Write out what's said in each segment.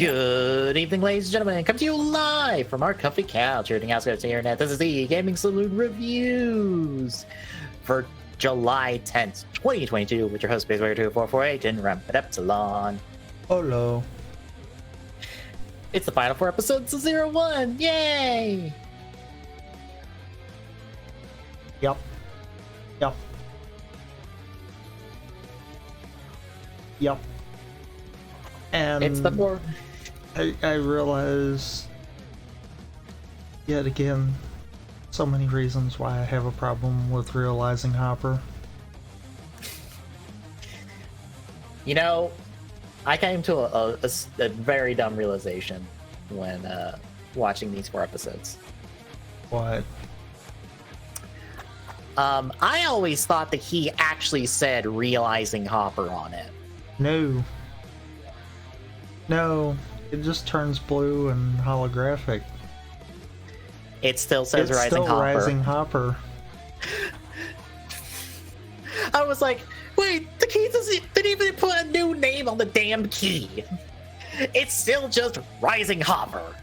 Good evening, ladies and gentlemen. Come to you live from our comfy couch here at the outskirts of the internet. This is the Gaming Saloon Reviews for July 10th, 2022, with your host, Spacewager2448 and Rampant Epsilon. Hello. It's the final 4 episodes of 01. Yay! Yep. And It's the 4. I realize yet again so many reasons why I have a problem with realizing Hopper. You know, I came to a very dumb realization when watching these 4 episodes. What? I always thought that he actually said realizing Hopper on it. No, it just turns blue and holographic. It still says It's Rising still Hopper. Rising Hopper. I was like, wait, the key didn't even put a new name on the damn key. It's still just Rising Hopper.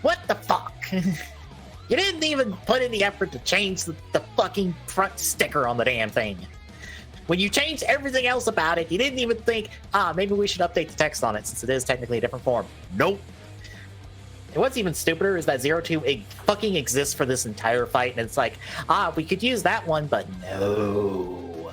What the fuck? You didn't even put in the effort to change the fucking front sticker on the damn thing. When you changed everything else about it, you didn't even think, maybe we should update the text on it since it is technically a different form. Nope. And what's even stupider is that 02 fucking exists for this entire fight, and it's like, we could use that one, but no.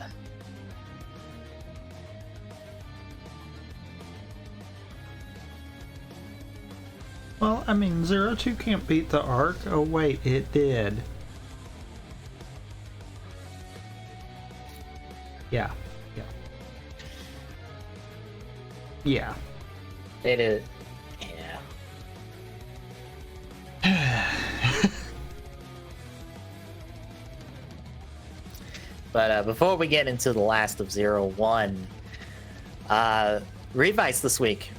Well, I mean, 02 can't beat the arc. Oh wait, it did. Yeah. It is. Yeah. But before we get into the last of 01, Revice this week.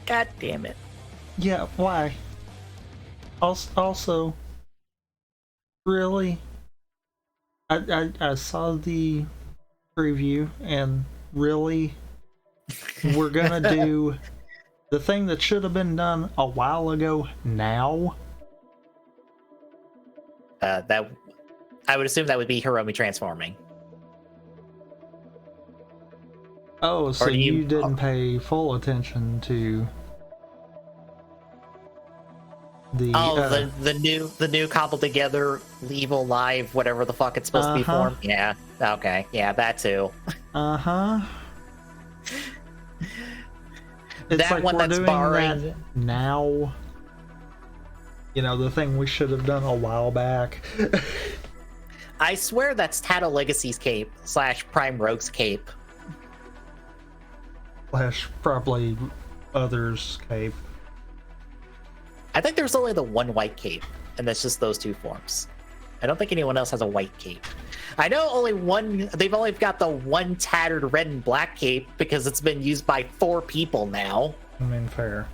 God damn it. Yeah, why? Also, really? I saw the preview, and really? We're gonna do the thing that should have been done a while ago now? That I would assume that would be Hiromi transforming. Oh, so do you you- didn't pay full attention to the the new cobbled together evil live whatever the fuck it's supposed to be form. Yeah. Okay. Yeah, that too. It's that like one we're that's doing borrowing that now. You know, the thing we should have done a while back. I swear that's Tato Legacy's cape / Prime Rogue's cape. / probably others' cape. I think there's only the one white cape, and that's just those 2 forms. I don't think anyone else has a white cape. I know they've only got the one tattered red and black cape because it's been used by 4 people now. I mean, fair.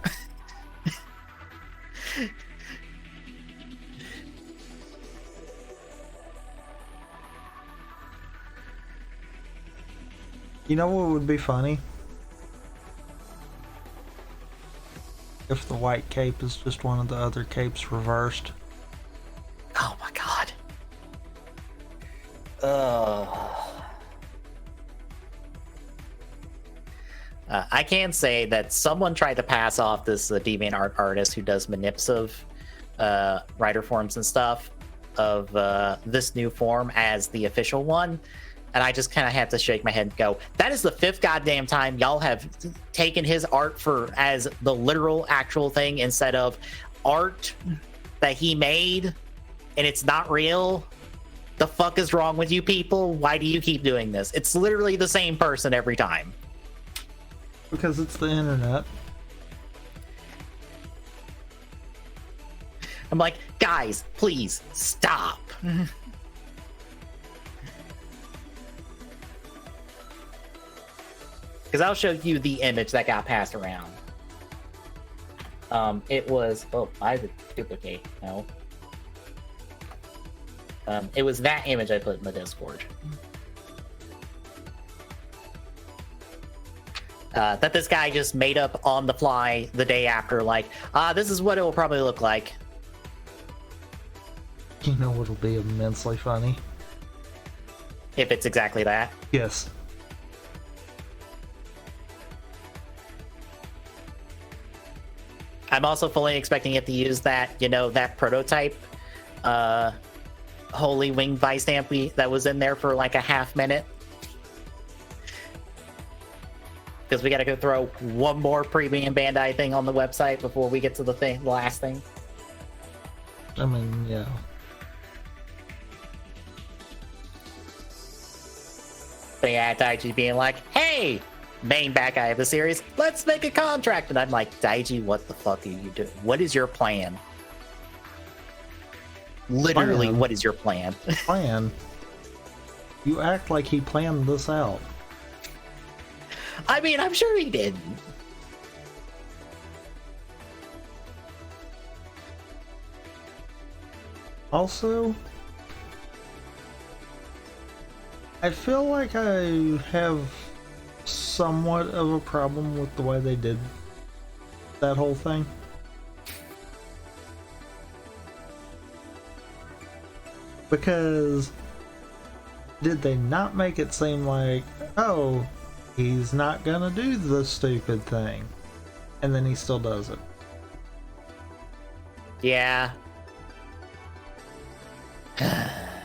You know what would be funny? If the white cape is just one of the other capes reversed. Oh my god. I can say that someone tried to pass off this DeviantArt artist who does manips of writer forms and stuff of this new form as the official one. And I just kind of had to shake my head and go, that is the 5th goddamn time y'all have taken his art as the literal actual thing instead of art that he made and it's not real. The fuck is wrong with you people? Why do you keep doing this? It's literally the same person every time. Because it's the internet. I'm like, guys, please stop. Because I'll show you the image that got passed around. It was, I have a duplicate. No. It was that image I put in the Discord. that this guy just made up on the fly the day after, like, this is what it will probably look like. You know what'll be immensely funny? If it's exactly that. Yes. I'm also fully expecting it to use that, that prototype Holy Wing Vice stamp that was in there for like a half minute. Because we gotta go throw one more premium Bandai thing on the website before we get to the last thing. I mean, yeah. But yeah, Daichi being like, hey, main bad guy of the series, let's make a contract. And I'm like, Daichi, what the fuck are you doing? What is your plan? Literally, Plan? what is your plan? Plan? You act like he planned this out. I mean, I'm sure he didn't. Also, I feel like I have somewhat of a problem with the way they did that whole thing. Because did they not make it seem like, oh, he's not gonna do the stupid thing, and then he still does it? Yeah.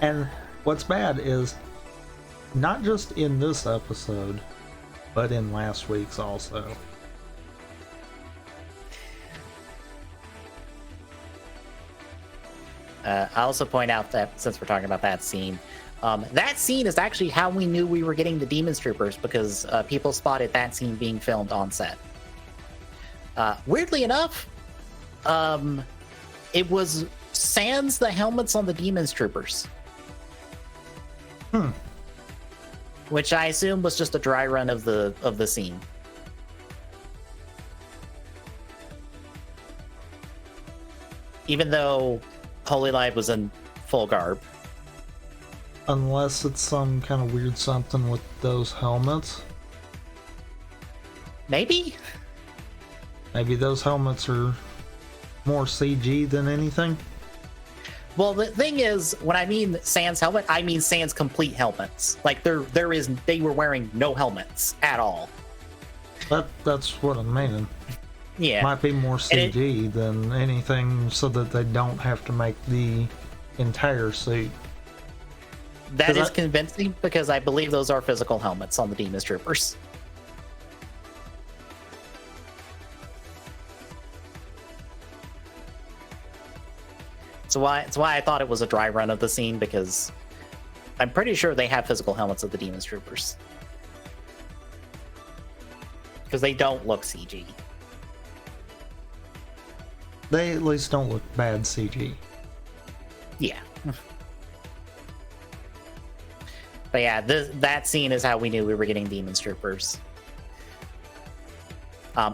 And what's bad is not just in this episode, but in last week's also. I also point out that, since we're talking about that scene is actually how we knew we were getting the Demons Troopers, because people spotted that scene being filmed on set. Weirdly enough, it was sans the helmets on the Demons Troopers. Which I assume was just a dry run of the scene. Even though Holy Light was in full garb. Unless it's some kind of weird something with those helmets. Maybe? Maybe those helmets are more CG than anything. Well, the thing is, when I mean sans helmet, I mean sans complete helmets. Like they were wearing no helmets at all. That's what I'm meaning. Yeah. Might be more CG than anything, so that they don't have to make the entire suit. That is convincing, because I believe those are physical helmets on the Demons Troopers. So it's why I thought it was a dry run of the scene, because I'm pretty sure they have physical helmets of the Demons Troopers. Because they don't look CG. They at least don't look bad CG. Yeah. But yeah, that scene is how we knew we were getting Demons Troopers.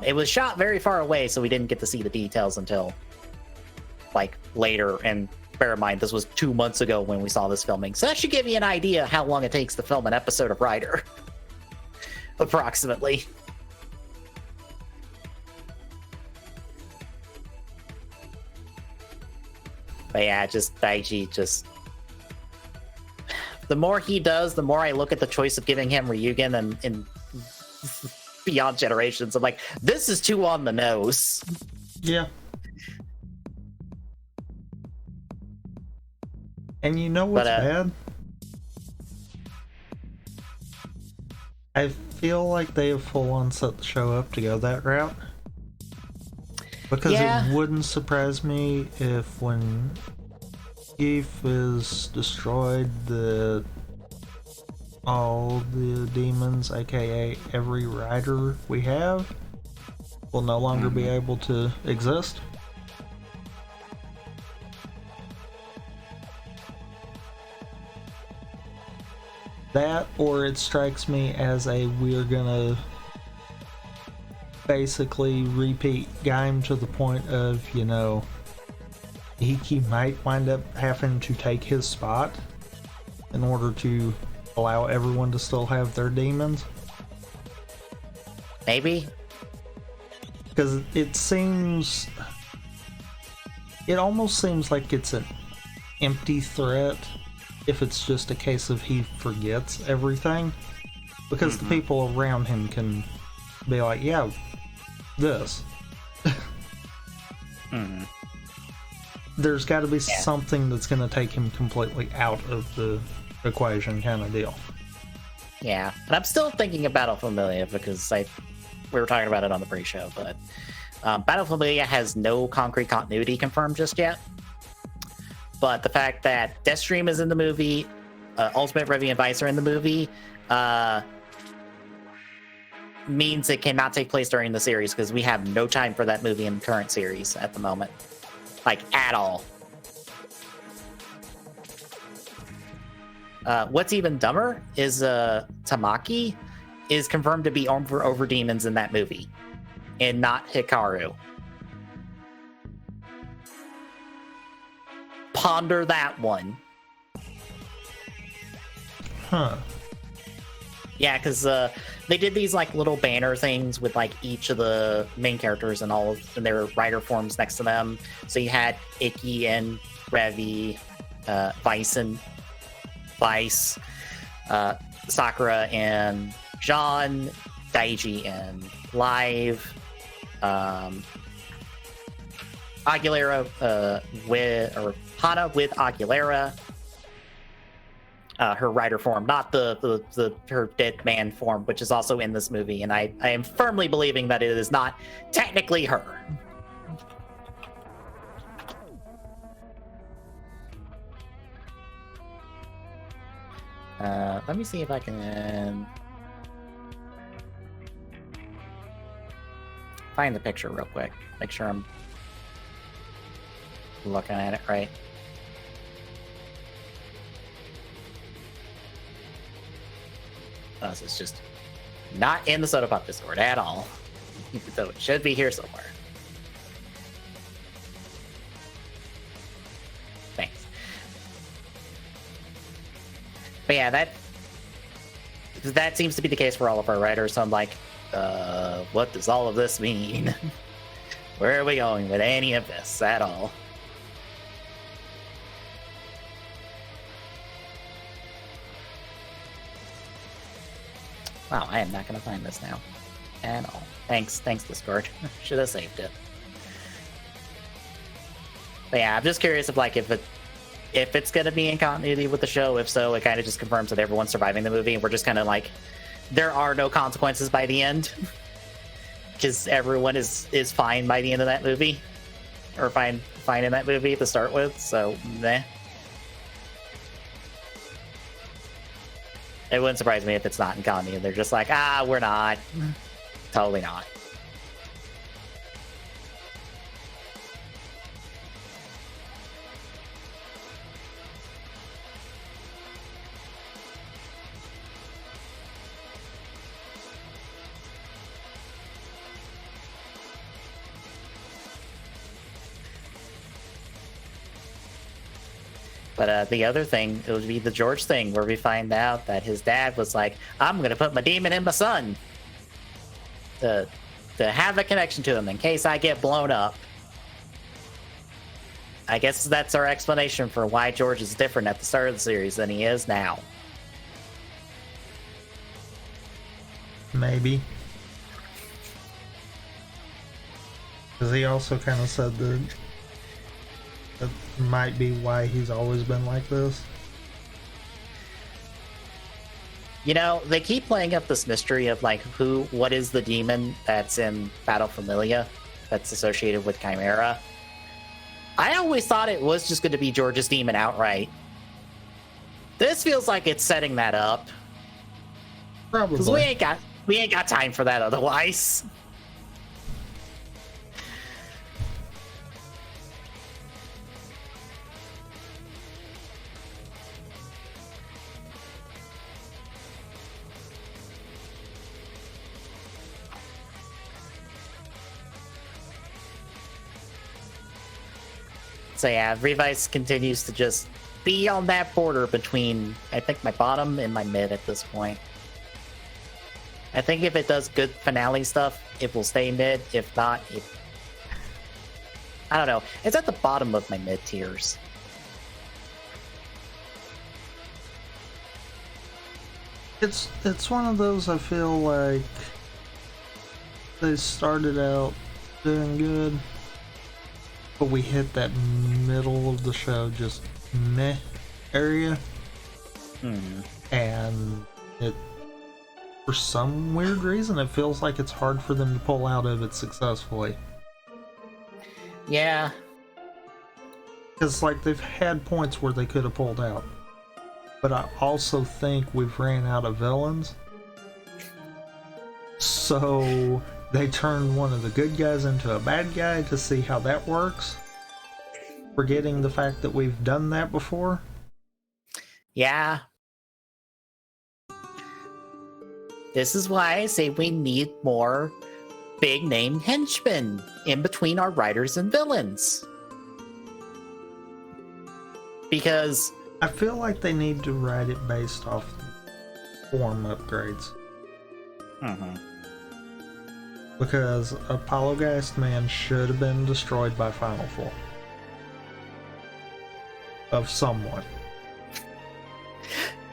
It was shot very far away, so we didn't get to see the details until like later. And bear in mind, this was 2 months ago when we saw this filming, so that should give you an idea how long it takes to film an episode of Rider. Approximately. But yeah, Daichi the more he does, the more I look at the choice of giving him Ryugen and Beyond Generations. I'm like, this is too on the nose. Yeah. And you know what's bad? I feel like they have full on set the show up to go that route. Because it wouldn't surprise me if when Keith is destroyed, all the demons, aka every rider we have, will no longer be able to exist. That, or it strikes me as we're gonna basically repeat Gaim to the point of, he might wind up having to take his spot in order to allow everyone to still have their demons. Maybe. Because it almost seems like it's an empty threat if it's just a case of he forgets everything. Because the people around him can be like, yeah, this. There's got to be something that's going to take him completely out of the equation, kind of deal. Yeah, and I'm still thinking of Battle Familia because we were talking about it on the pre-show, but Battle Familia has no concrete continuity confirmed just yet. But the fact that Deathstream is in the movie, Ultimate Revy and Vice are in the movie, means it cannot take place during the series because we have no time for that movie in the current series at the moment. Like, at all. What's even dumber is Tamaki is confirmed to be over demons in that movie, and not Hikaru. Ponder that one. Huh. Yeah, because they did these like little banner things with like each of the main characters and all of their writer forms next to them. So you had Ikki and Revy, Vice, Sakura and Jean, Daiji and Live, Aguilera Hana with Aguilera. Her writer form, not her dead man form, which is also in this movie, and I am firmly believing that it is not technically her. Let me see if I can find the picture real quick. Make sure I'm looking at it right. This is just not in the Soda Pop Discord at all. So it should be here somewhere. Thanks. But yeah, that seems to be the case for all of our writers. So I'm like, what does all of this mean? Where are we going with any of this at all? Wow, I am not going to find this now at all. Thanks, Discord. Should have saved it. But yeah, I'm just curious if it's going to be in continuity with the show. If so, it kind of just confirms that everyone's surviving the movie, and we're just kind of like, there are no consequences by the end, because everyone is fine by the end of that movie, or fine in that movie to start with. So, meh. It wouldn't surprise me if it's not in continuity. They're just like, we're not. Totally not. But the other thing, it would be the George thing, where we find out that his dad was like, I'm going to put my demon in my son to have a connection to him in case I get blown up. I guess that's our explanation for why George is different at the start of the series than he is now. Maybe. Because he also kind of said that might be why he's always been like this. You know, they keep playing up this mystery of like what is the demon that's in Battle Familia that's associated with Chimera. I always thought it was just going to be George's demon outright. This feels like it's setting that up. Probably. Because we ain't got time for that otherwise. So yeah, Revice continues to just be on that border between, I think, my bottom and my mid at this point. I think if it does good finale stuff, it will stay mid. If not, I don't know. It's at the bottom of my mid tiers. It's one of those, I feel like they started out doing good, but we hit that middle of the show just meh area. And it, for some weird reason, it feels like it's hard for them to pull out of it successfully. Yeah. Because, like, they've had points where they could have pulled out. But I also think we've ran out of villains. So they turned one of the good guys into a bad guy to see how that works. Forgetting the fact that we've done that before. Yeah. This is why I say we need more big name henchmen in between our writers and villains. Because I feel like they need to write it based off form upgrades. Because Apollo Geist Man should have been destroyed by Final Form. Of someone.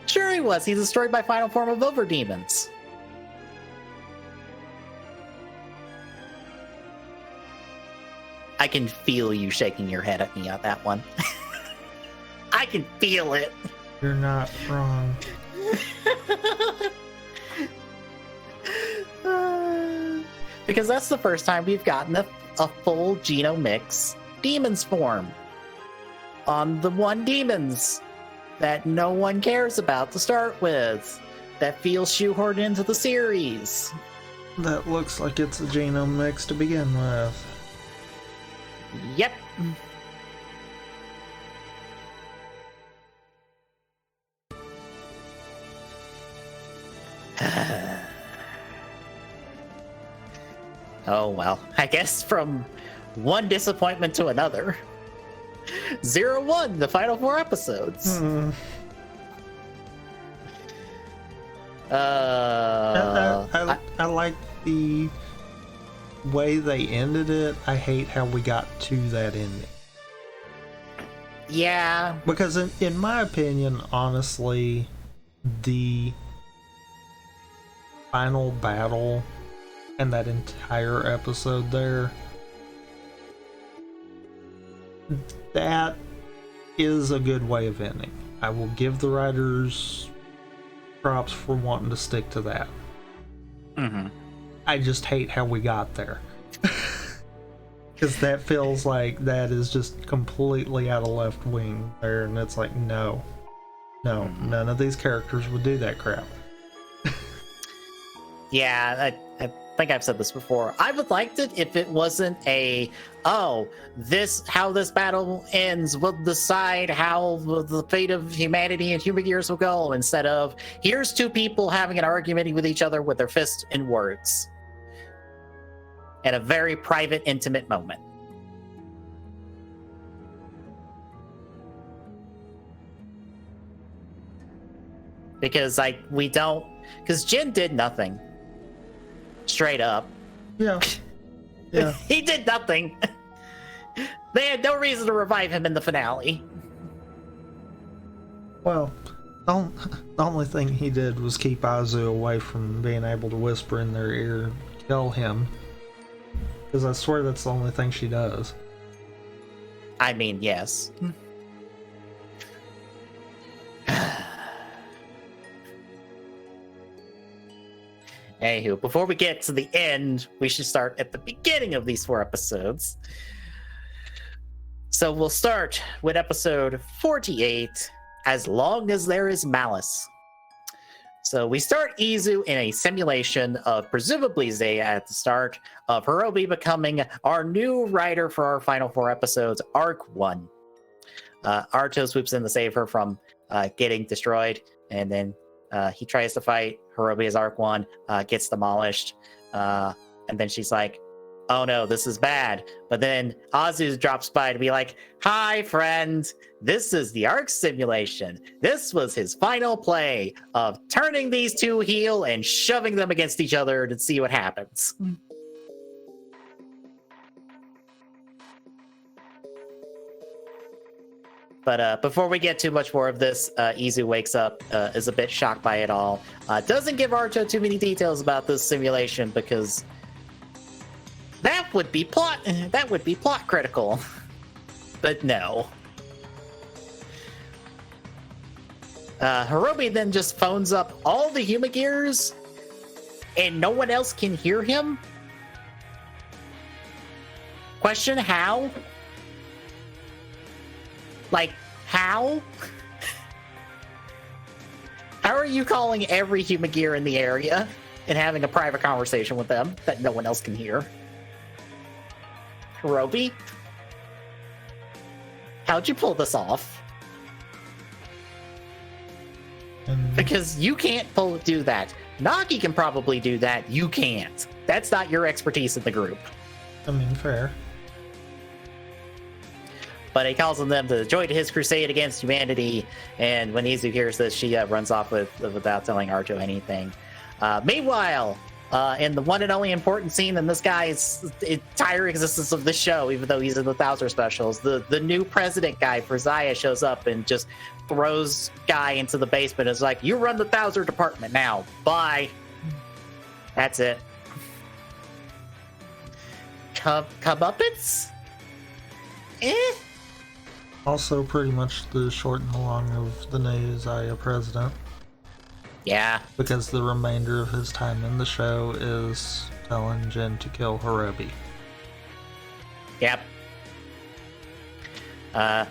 Sure he was. He's destroyed by final form of Overdemons. I can feel you shaking your head at me on that one. I can feel it. You're not wrong. Because that's the first time we've gotten a full Geno mix demons form on the one demons that no one cares about to start with, that feels shoehorned into the series. That looks like it's a genome mix to begin with. Yep. Oh well, I guess from one disappointment to another. 0-1, the final 4 episodes. I like the way they ended it. I hate how we got to that ending. Yeah. Because in my opinion, honestly, the final battle and that entire episode there, that is a good way of ending. I will give the writers props for wanting to stick to that. I just hate how we got there. Because that feels like that is just completely out of left wing there, and it's like, no, none of these characters would do that crap. Yeah, I think I've said this before. I would liked it if it wasn't how this battle ends will decide how the fate of humanity and human years will go, instead of here's two people having an argument with each other with their fists and words. At a very private, intimate moment. Because because Jin did nothing. Straight up. Yeah. He did nothing. They had no reason to revive him in the finale. Well, the only thing he did was keep Azu away from being able to whisper in their ear, kill him. Because I swear that's the only thing she does. I mean, yes. Anywho, before we get to the end, we should start at the beginning of these 4 episodes. So we'll start with episode 48, As Long as There Is Malice. So we start Izu in a simulation of presumably Zaya at the start of Hirobi becoming our new writer for our final 4 episodes, Arc 1. Arto swoops in to save her from getting destroyed, and then he tries to fight Hirobi as Arc 1, gets demolished, and then she's like, oh no, this is bad. But then Azu drops by to be like, hi, friend. This is the Arc simulation. This was his final play of turning these two heel and shoving them against each other to see what happens. But before we get too much more of this, Izu wakes up, is a bit shocked by it all. Doesn't give Arto too many details about this simulation because that would be plot critical. But no. Hirobi then just phones up all the Humagears and no one else can hear him? Question, how? Like, how? How are you calling every Humagear in the area and having a private conversation with them that no one else can hear? Hirobi? How'd you pull this off? Because you can't do that. Nagi can probably do that. You can't. That's not your expertise in the group. I mean, fair. But he calls on them to join his crusade against humanity. And when Izu hears this, she runs off without telling Arto anything. Meanwhile, in the one and only important scene in this guy's entire existence of the show, even though he's in the Thouser specials, the new president guy for Zaya shows up and just throws Guy into the basement and is like, you run the Thouser department now. Bye. That's it. Comeuppance? Eh? Also, pretty much the short and the long of the new Zaya president. Yeah. Because the remainder of his time in the show is telling Jin to kill Hirobi. Yep.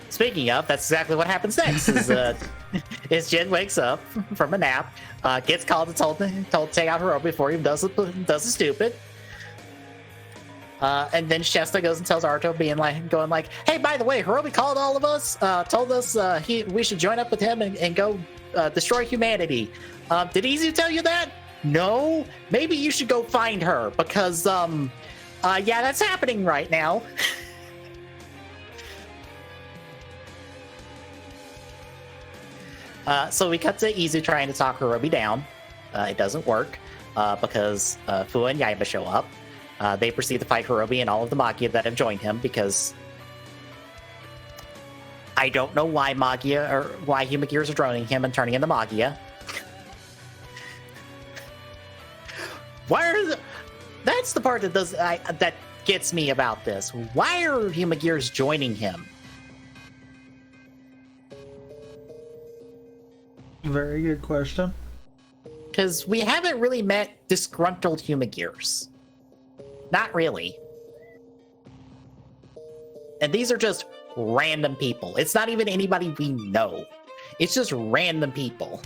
Speaking of, that's exactly what happens next. Is Jin wakes up from a nap, gets called and told to take out Hirobi before he does the stupid. And then Shesta goes and tells Arto, going like, hey, by the way, Hirobi called all of us, told us we should join up with him and go destroy humanity. Did Izu tell you that? No? Maybe you should go find her because, yeah, that's happening right now. So we cut to Izu trying to talk Hirobi down. It doesn't work because Fua and Yaiba show up. They proceed to fight Hirobi and all of the Magia that have joined him because I don't know why why Humagears are droning him and turning into Magia. That's the part that gets me about this. Why are Humagears joining him? Very good question. Because we haven't really met disgruntled Humagears. Not really. And these are just random people. It's not even anybody we know. It's just random people.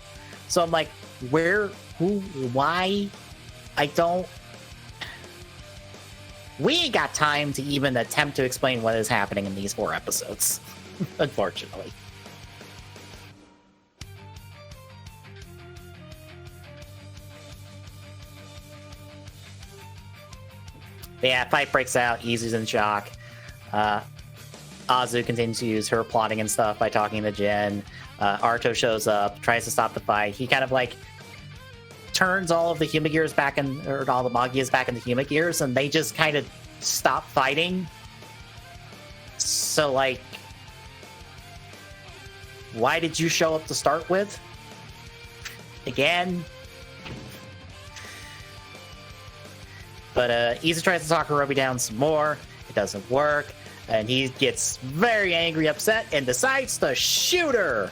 So I'm like, where, who, why? We ain't got time to even attempt to explain what is happening in these 4 episodes. Unfortunately. But yeah, fight breaks out. Izu's in shock. Azu continues to use her plotting and stuff by talking to Jin. Arto shows up, tries to stop the fight. He kind of like turns all of the Humagears back or all the Magias back into Humagears, and they just kind of stop fighting. So like, why did you show up to start with? Again? But Izu tries to talk Hirobi down some more. It doesn't work. And he gets very angry, upset, and decides to shoot her.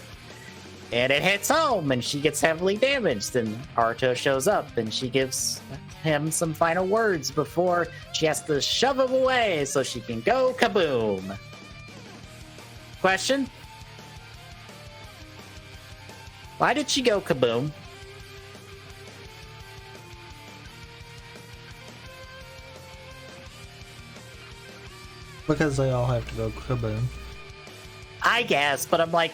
And it hits home, and she gets heavily damaged. And Arto shows up, and she gives him some final words before she has to shove him away so she can go kaboom. Question? Why did she go kaboom? Because they all have to go kaboom. I guess, but I'm like,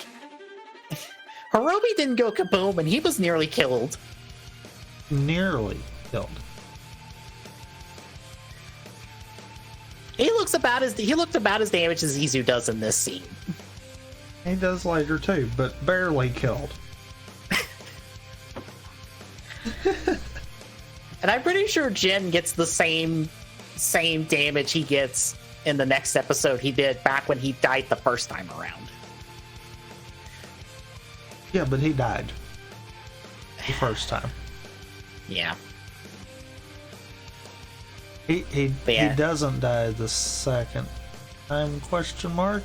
Hirobi didn't go kaboom and he was nearly killed. Nearly killed. He looked about as damaged as Izu does in this scene. He does later too, but barely killed. And I'm pretty sure Jin gets the same damage he gets in the next episode he did back when he died the first time around. Yeah, but he died the first time. Yeah. He doesn't die the second time, question mark?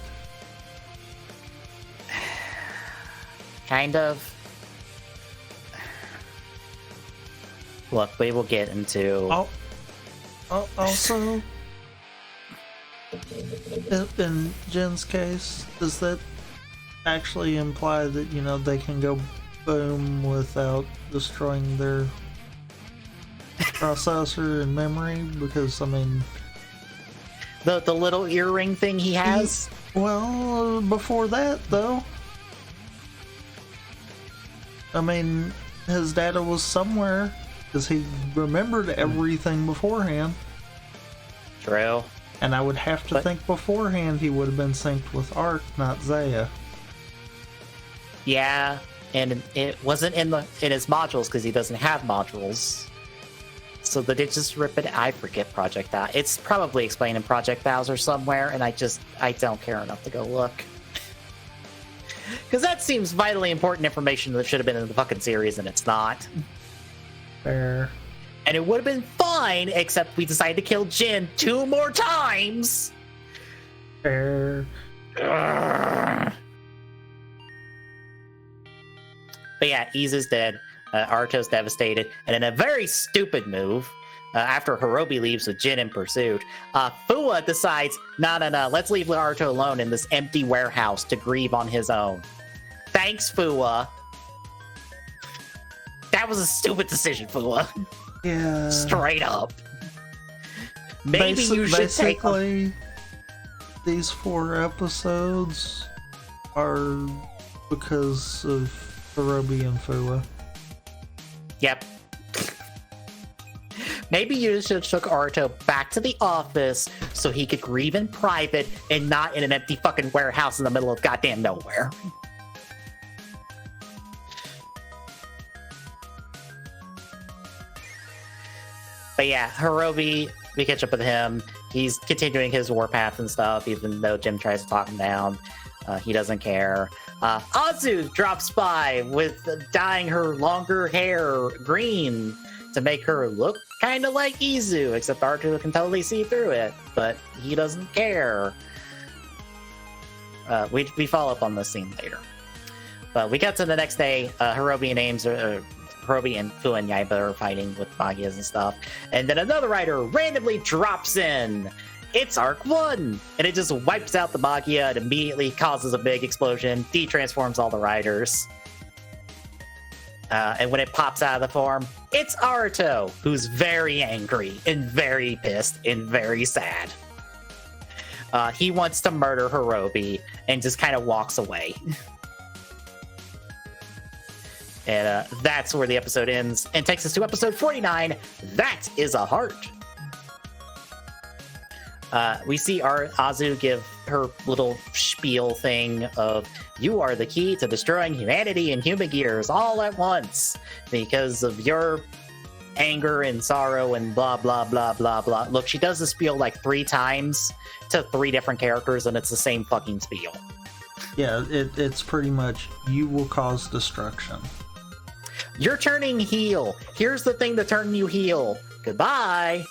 Kind of. Look, we will get into... Also, in Jin's case, does that actually imply that, you know, they can go boom without destroying their processor and memory? Because, I mean... The little earring thing he has? Well, before that, though. I mean, his data was somewhere, because he remembered everything beforehand. True. And I would have to think beforehand he would have been synced with Arc, not Zaya. Yeah, and it wasn't in his modules because he doesn't have modules. So they did just rip it. I forget Project Vows. It's probably explained in Project Vows or somewhere, and I don't care enough to go look. Because that seems vitally important information that should have been in the fucking series, and it's not. Fair. And it would have been fine, except we decided to kill Jin 2 more times! Fair. But yeah, Izu's dead. Aruto's devastated. And in a very stupid move, after Hirobi leaves with Jin in pursuit, Fua decides, no, let's leave Aruto alone in this empty warehouse to grieve on his own. Thanks, Fua. That was a stupid decision, Fua. Yeah. Straight up. Maybe you should take... These 4 episodes are because of Hirobi and Fua. Yep. Maybe you should have took Aruto back to the office so he could grieve in private and not in an empty fucking warehouse in the middle of goddamn nowhere. But yeah, Hirobi, we catch up with him. He's continuing his warpath and stuff, even though Jim tries to talk him down. He doesn't care. Azu drops by with dyeing her longer hair green to make her look kind of like Izu, except Aruto can totally see through it, but he doesn't care. We follow up on this scene later. But we got to the next day. Hirobi and Fu and Yaiba are fighting with Magias and stuff. And then another rider randomly drops in. It's Arc 1! And it just wipes out the Magia and immediately causes a big explosion, de-transforms all the riders. And when it pops out of the form, it's Aruto, who's very angry and very pissed and very sad. He wants to murder Hirobi and just kind of walks away. And that's where the episode ends and takes us to episode 49. That is a heart. We see Azu give her little spiel thing of, you are the key to destroying humanity and human gears all at once because of your anger and sorrow and blah, blah, blah, blah, blah. Look, she does the spiel like 3 times to 3 different characters, and it's the same fucking spiel. Yeah, it's pretty much, you will cause destruction. You're turning heel. Here's the thing to turn you heel. Goodbye.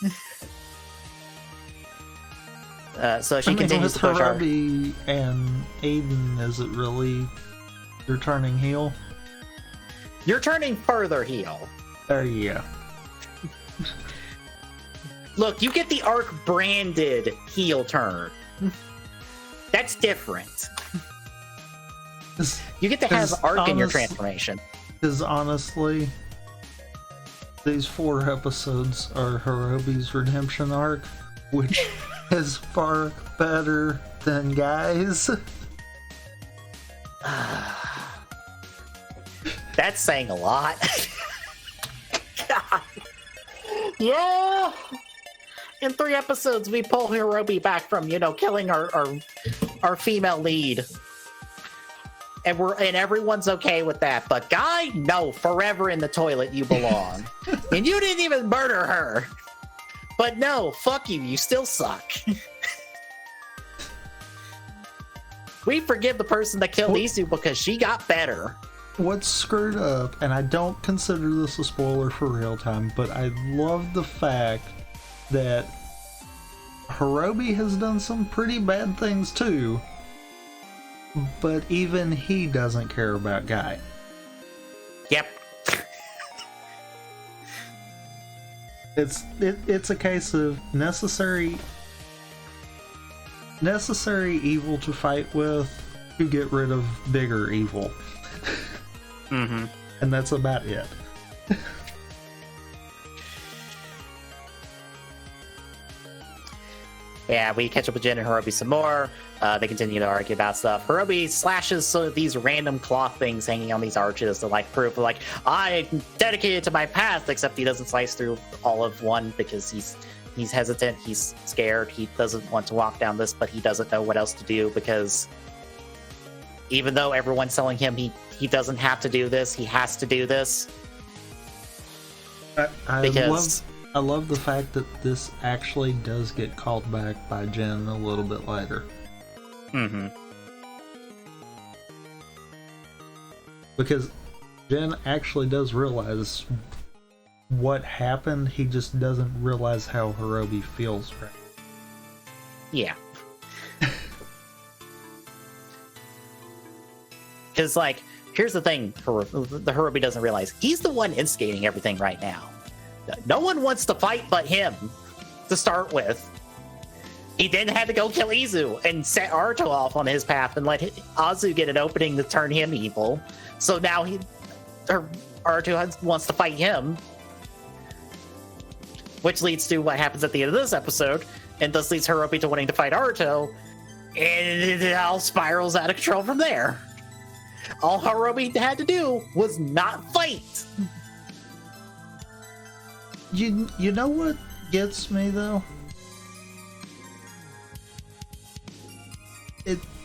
So she continues to push her. Hirobi and Aiden, is it really you're turning heel? You're turning further heel. There you go. Look, you get the Arc branded heel turn. That's different. You get to have Arc in your transformation. Because honestly, these 4 episodes are Hirobi's redemption arc, which is far better than Guy's. That's saying a lot. God. Yeah. In 3 episodes, we pull Hirobi back from, killing our female lead. And everyone's okay with that. But Guy, no, forever in the toilet you belong. And you didn't even murder her. But no, fuck you, you still suck. We forgive the person that killed Isu because she got better. What's screwed up, and I don't consider this a spoiler for real time, but I love the fact that Hirobi has done some pretty bad things too, but even he doesn't care about Guy. Yep. It's a case of necessary evil to fight with to get rid of bigger evil. Mm-hmm. And that's about it. Yeah, we catch up with Jin and Hirobi some more. They continue to argue about stuff. Hirobi slashes these random cloth things hanging on these arches to proof of I'm dedicated to my path, except he doesn't slice through all of one because he's hesitant, he's scared, he doesn't want to walk down this, but he doesn't know what else to do because even though everyone's telling him he doesn't have to do this, he has to do this. I love the fact that this actually does get called back by Jen a little bit later. Mm-hmm. Because Jen actually does realize what happened, he just doesn't realize how Hirobi feels right. Yeah. Because, here's the thing the Hirobi doesn't realize. He's the one instigating everything right now. No one wants to fight but him, to start with. He then had to go kill Izu and set Aruto off on his path and let Azu get an opening to turn him evil. So now Aruto wants to fight him. Which leads to what happens at the end of this episode, and thus leads Hirobi to wanting to fight Aruto, and it all spirals out of control from there. All Hirobi had to do was not fight. You know what gets me though?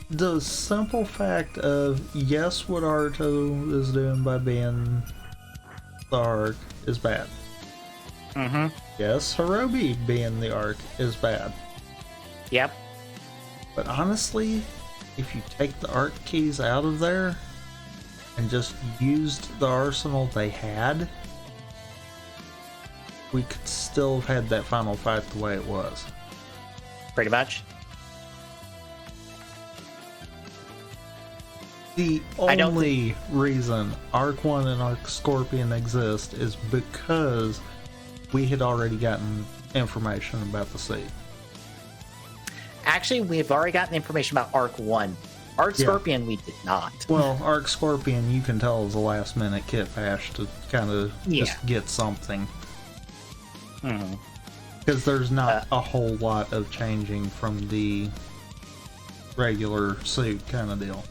The simple fact of yes, what Aruto is doing by being the Arc is bad. Mm-hmm. Yes, Hirobi being the Arc is bad. Yep. But honestly, if you take the Arc keys out of there and just used the arsenal they had, we could still have had that final fight the way it was. Pretty much. The only reason Arc 1 and Arc Scorpion exist is because we had already gotten information about the seed. Actually, we've already gotten information about Arc 1. Arc Scorpion, we did not. Well, Arc Scorpion, you can tell is a last-minute kit bash to kind of just get something. Because there's not a whole lot of changing from the regular suit kind of deal.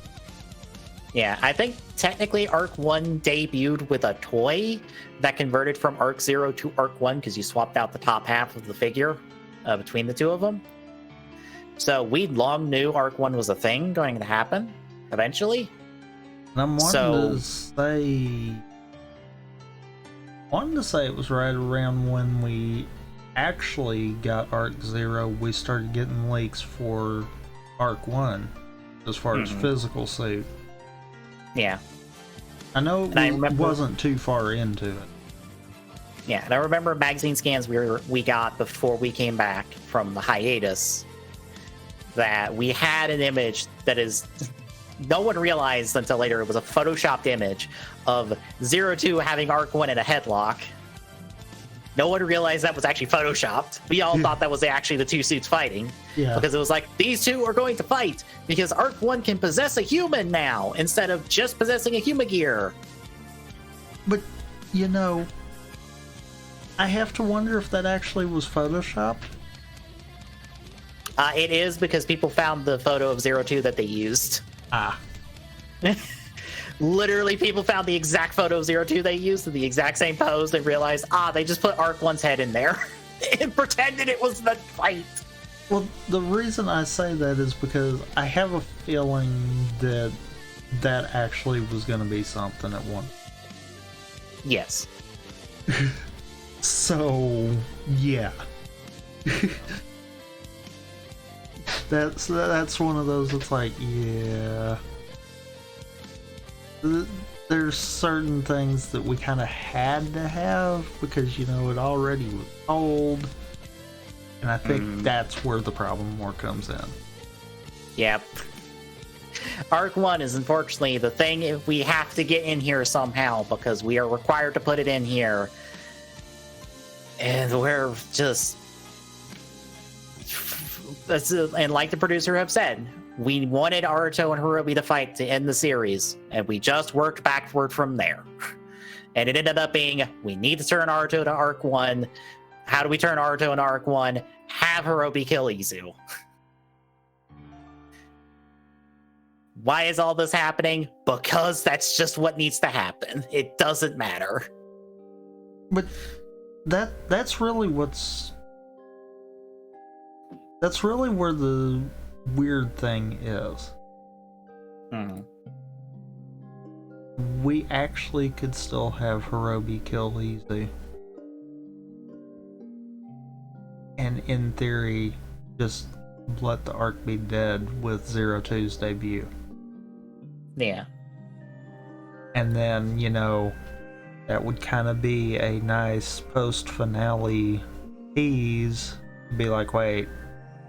Yeah, I think technically Arc 1 debuted with a toy that converted from Arc 0 to Arc 1 because you swapped out the top half of the figure between the two of them. So we long knew Arc 1 was a thing going to happen eventually. And I'm wanting to say it was right around when we actually got Arc 0, we started getting leaks for Arc 1 as far as physical suit. Yeah. I know it wasn't too far into it. Yeah, and I remember magazine scans we got before we came back from the hiatus that we had an image that is... No one realized until later it was a photoshopped image of 02 having Arc 1 in a headlock. No one realized that was actually photoshopped. We all thought that was actually the two suits fighting. Yeah. Because it was these two are going to fight because Arc 1 can possess a human now instead of just possessing a human gear. But, I have to wonder if that actually was photoshopped. It is because people found the photo of 02 that they used. Literally, people found the exact photo of 02 they used in the exact same pose and realized, they just put Arc 1's head in there. and pretended it was the fight. Well, the reason I say that is because I have a feeling that that actually was going to be something at one. Yes. So, yeah. That's one of those that's like, yeah. There's certain things that we kind of had to have because, you know, it already was old. And I think that's where the problem more comes in. Yep. Arc 1 is unfortunately the thing we have to get in here somehow because we are required to put it in here. And we're just... And like the producer have said, we wanted Aruto and Hirobi to fight to end the series, and we just worked backward from there. And it ended up being, we need to turn Aruto to Arc 1. How do we turn Aruto into Arc 1? Have Hirobi kill Izu. Why is all this happening? Because that's just what needs to happen. It doesn't matter. But that's really what's... That's really where the weird thing is. We actually could still have Hirobi kill Izu. And in theory, just let the arc be dead with 02's debut. Yeah. And then, you know, that would kind of be a nice post-finale tease. Be like, wait,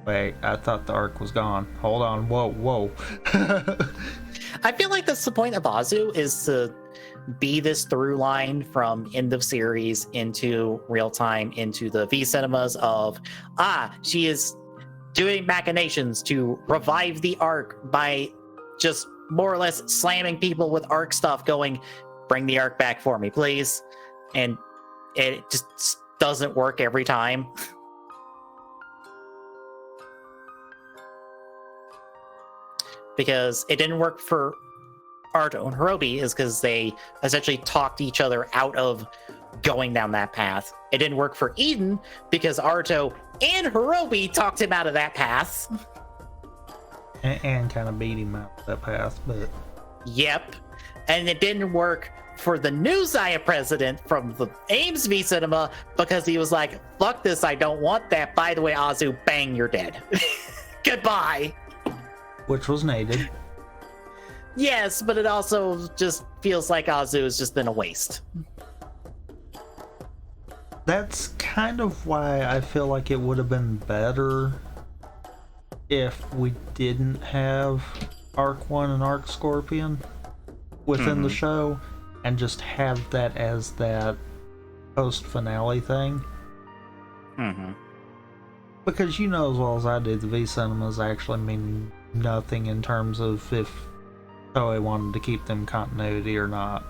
I thought the arc was gone. Hold on, whoa. I feel like that's the point of Azu, is to be this through line from end of series into real time into the V cinemas of, she is doing machinations to revive the arc by just more or less slamming people with arc stuff going, bring the arc back for me, please. And it just doesn't work every time. Because it didn't work for Aruto and Hirobi is because they essentially talked each other out of going down that path. It didn't work for Eden because Aruto and Hirobi talked him out of that path. And kind of beat him out of that path, but... Yep. And it didn't work for the new Zaya president from the Ames V Cinema because he was like, fuck this, I don't want that. By the way, Azu, bang, you're dead. Goodbye. Which was needed. Yes, but it also just feels like Azu has just been a waste. That's kind of why I feel like it would have been better if we didn't have Arc 1 and Arc Scorpion within the show and just have that as that post-finale thing. Because you know as well as I do, the V cinemas actually mean nothing in terms of if Toei wanted to keep them continuity or not.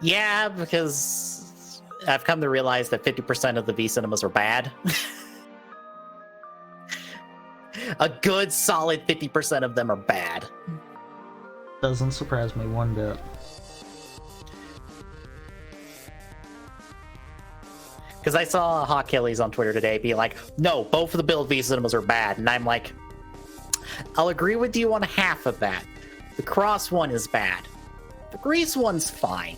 Yeah, because I've come to realize that 50% of the V cinemas are bad. A good solid 50% of them are bad. Doesn't surprise me one bit. Because I saw Hawk Kelly's on Twitter today be like, no, both of the Build V cinemas are bad. And I'm like, I'll agree with you on half of that. The Cross one is bad. The Grease one's fine.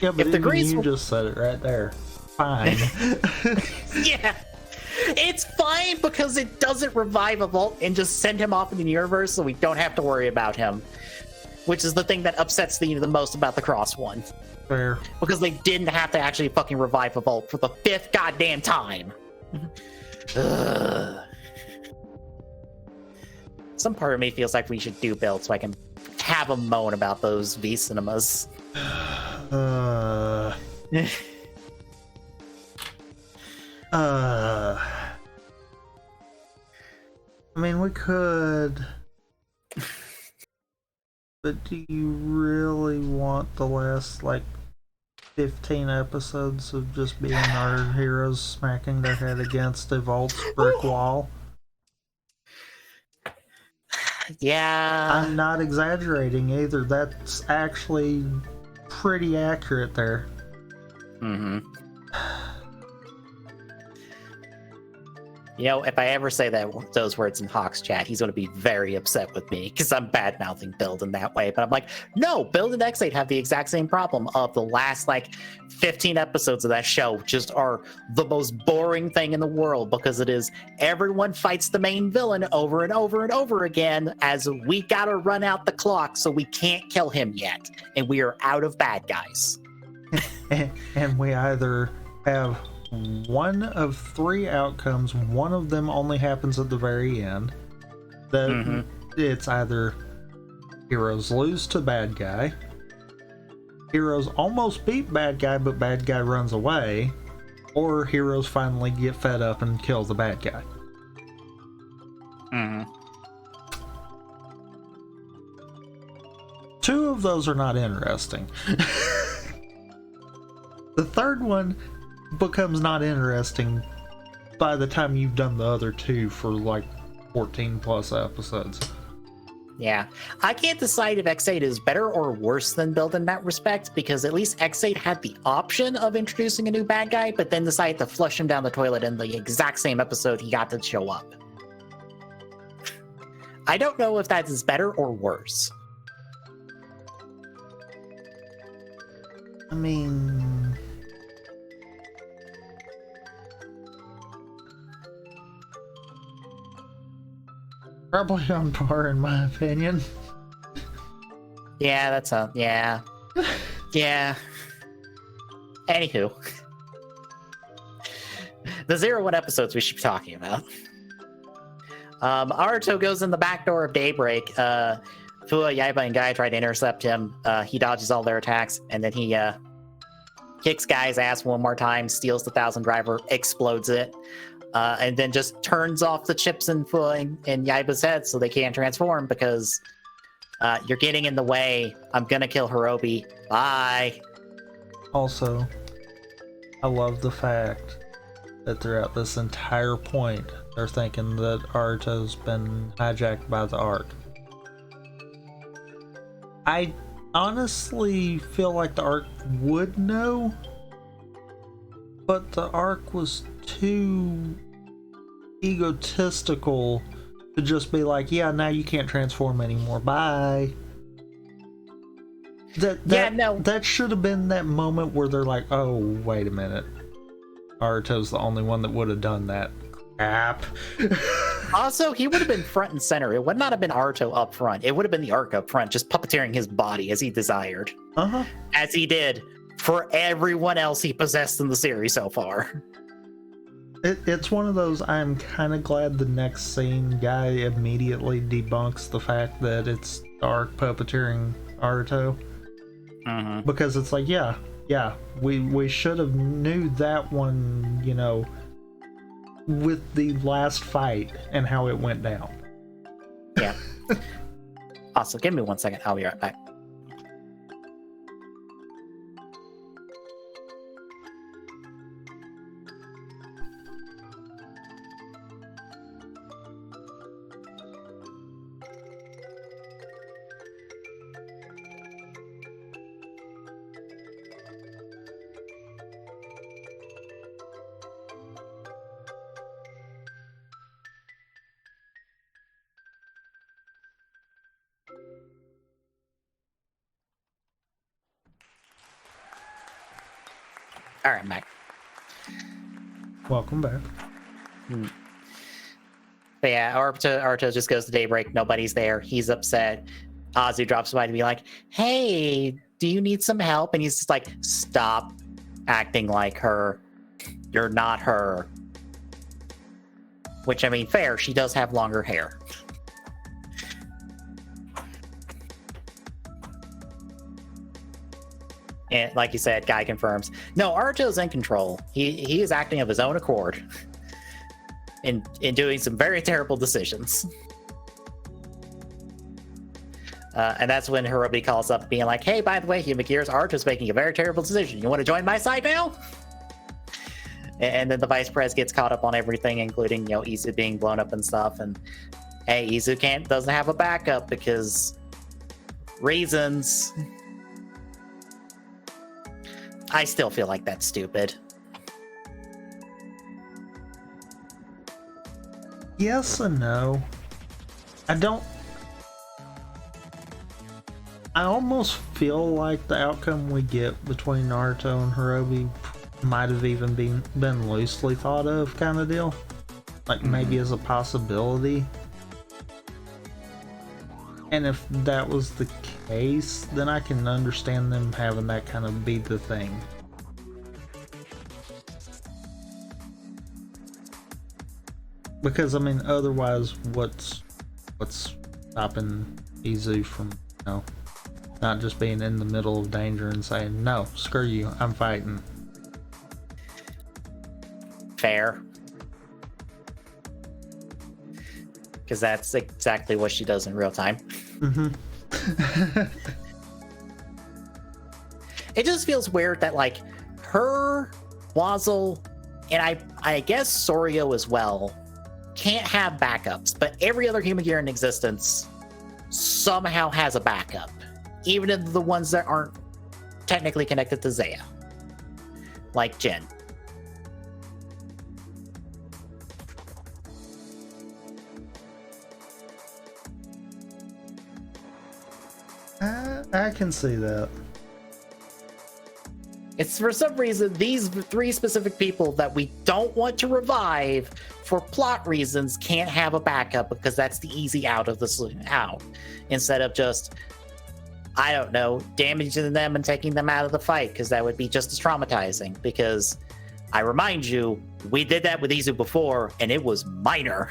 Yeah, but if the Grease you just said it right there. Fine. Yeah. It's fine because it doesn't revive a Vault and just send him off in the universe so we don't have to worry about him. Which is the thing that upsets the most about the Cross one. Fair. Because they didn't have to actually fucking revive a Vault for the 5th goddamn time. Some part of me feels like we should do Build so I can have a moan about those V cinemas. I mean, we could, but do you really want the last, like, 15 episodes of just being our heroes smacking their head against a vault's brick wall? Yeah. I'm not exaggerating either. That's actually pretty accurate there. Mm-hmm. You know, if I ever say those words in Hawk's chat, he's going to be very upset with me because I'm bad mouthing Build in that way. But I'm like, no, Build and X8 have the exact same problem of the last 15 episodes of that show just are the most boring thing in the world because it is everyone fights the main villain over and over and over again as we got to run out the clock so we can't kill him yet. And we are out of bad guys. And we either have one of three outcomes. One of them only happens at the very end. It's either heroes lose to bad guy, heroes almost beat bad guy, but bad guy runs away, or heroes finally get fed up and kill the bad guy. Two of those are not interesting. The third one becomes not interesting by the time you've done the other two for 14 plus episodes. Yeah, I can't decide if X8 is better or worse than Build in that respect, because at least X8 had the option of introducing a new bad guy, but then decided to flush him down the toilet in the exact same episode he got to show up. I don't know if that is better or worse. I mean, probably on par, in my opinion. Yeah, yeah. Yeah. Anywho. The 01 episodes we should be talking about. Aruto goes in the back door of Daybreak. Fua, Yaiba, and Guy try to intercept him. He dodges all their attacks, and then he kicks Guy's ass one more time, steals the 1000 driver, explodes it. And then just turns off the chips in Fua and Yaiba's head so they can't transform because you're getting in the way. I'm gonna kill Hirobi. Bye. Also, I love the fact that throughout this entire point, they're thinking that Aruto's been hijacked by the Ark. I honestly feel like the Ark would know, but the Ark was too egotistical to just be like, yeah, now you can't transform anymore, bye. That should have been that moment where they're like, oh, wait a minute, Aruto's the only one that would have done that. Crap. Also, he would have been front and center. It would not have been Aruto up front. It would have been the Ark up front, just puppeteering his body as he desired. As he did for everyone else he possessed in the series so far. It's one of those, I'm kind of glad the next scene guy immediately debunks the fact that it's Ark puppeteering Aruto. Because it's like, yeah, we should have knew that one, with the last fight and how it went down. Yeah. Also, give me 1 second. I'll be right back. All right, Mac. Welcome back. But yeah, Aruto just goes to Daybreak. Nobody's there. He's upset. Azu drops by to be like, hey, do you need some help? And he's just like, stop acting like her. You're not her. Which, I mean, fair. She does have longer hair. And like you said, Guy confirms. No, Aruto's in control. He is acting of his own accord. In doing some very terrible decisions. And that's when Hirobi calls up being like, hey, by the way, Human Gears, Aruto's making a very terrible decision. You want to join my side now? And then the Vice Pres gets caught up on everything, including, Izu being blown up and stuff. And hey, Izu doesn't have a backup because reasons. I still feel like that's stupid. Yes and no. I almost feel like the outcome we get between Naruto and Hirobi might have even been loosely thought of, kind of deal. Like maybe as a possibility. And if that was the case, then I can understand them having that kind of be the thing. Because I mean, otherwise, what's stopping Izu from, not just being in the middle of danger and saying, "No, screw you, I'm fighting." Fair. Because that's exactly what she does in real time. It just feels weird that, like, her, Wazzle, and I guess Sorio as well, can't have backups, but every other human gear in existence somehow has a backup, even in the ones that aren't technically connected to Zaya, like Jin. I can see that. It's for some reason these three specific people that we don't want to revive for plot reasons can't have a backup, because that's the easy out of this out, instead of just, I don't know, damaging them and taking them out of the fight, because that would be just as traumatizing. Because I remind you, we did that with Izu before and it was minor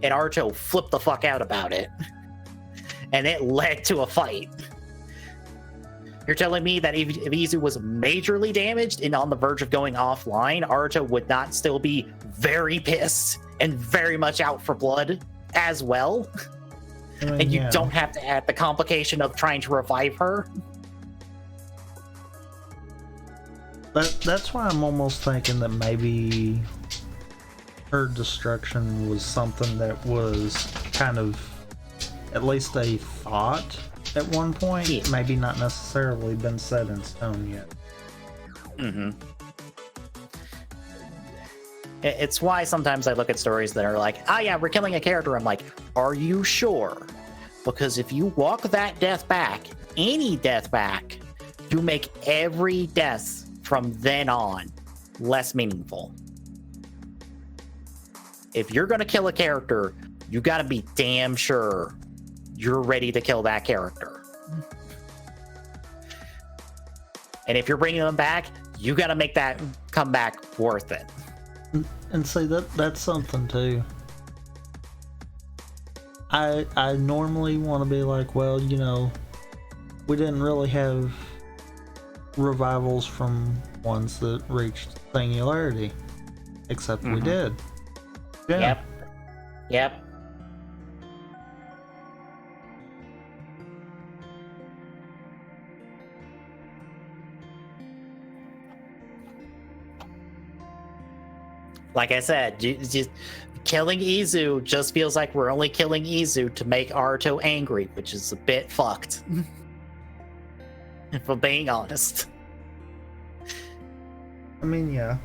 and Arto flipped the fuck out about it and it led to a fight. You're telling me that if Izu was majorly damaged and on the verge of going offline, Aruto would not still be very pissed and very much out for blood as well? I mean, and you don't have to add the complication of trying to revive her? That's why I'm almost thinking that maybe her destruction was something that was kind of at least a thought at one point, maybe not necessarily been set in stone yet. It's why sometimes I look at stories that are like, oh yeah, we're killing a character. I'm like, are you sure? Because if you walk that death back, any death back, you make every death from then on less meaningful. If you're gonna kill a character, you gotta be damn sure you're ready to kill that character. And if you're bringing them back, you gotta make that comeback worth it. And see, that's something too. I normally want to be like, well, you know, we didn't really have revivals from ones that reached singularity, except we did. Yeah. Yep. Like I said, just killing Izu just feels like we're only killing Izu to make Aruto angry, which is a bit fucked. If I'm being honest. I mean, yeah.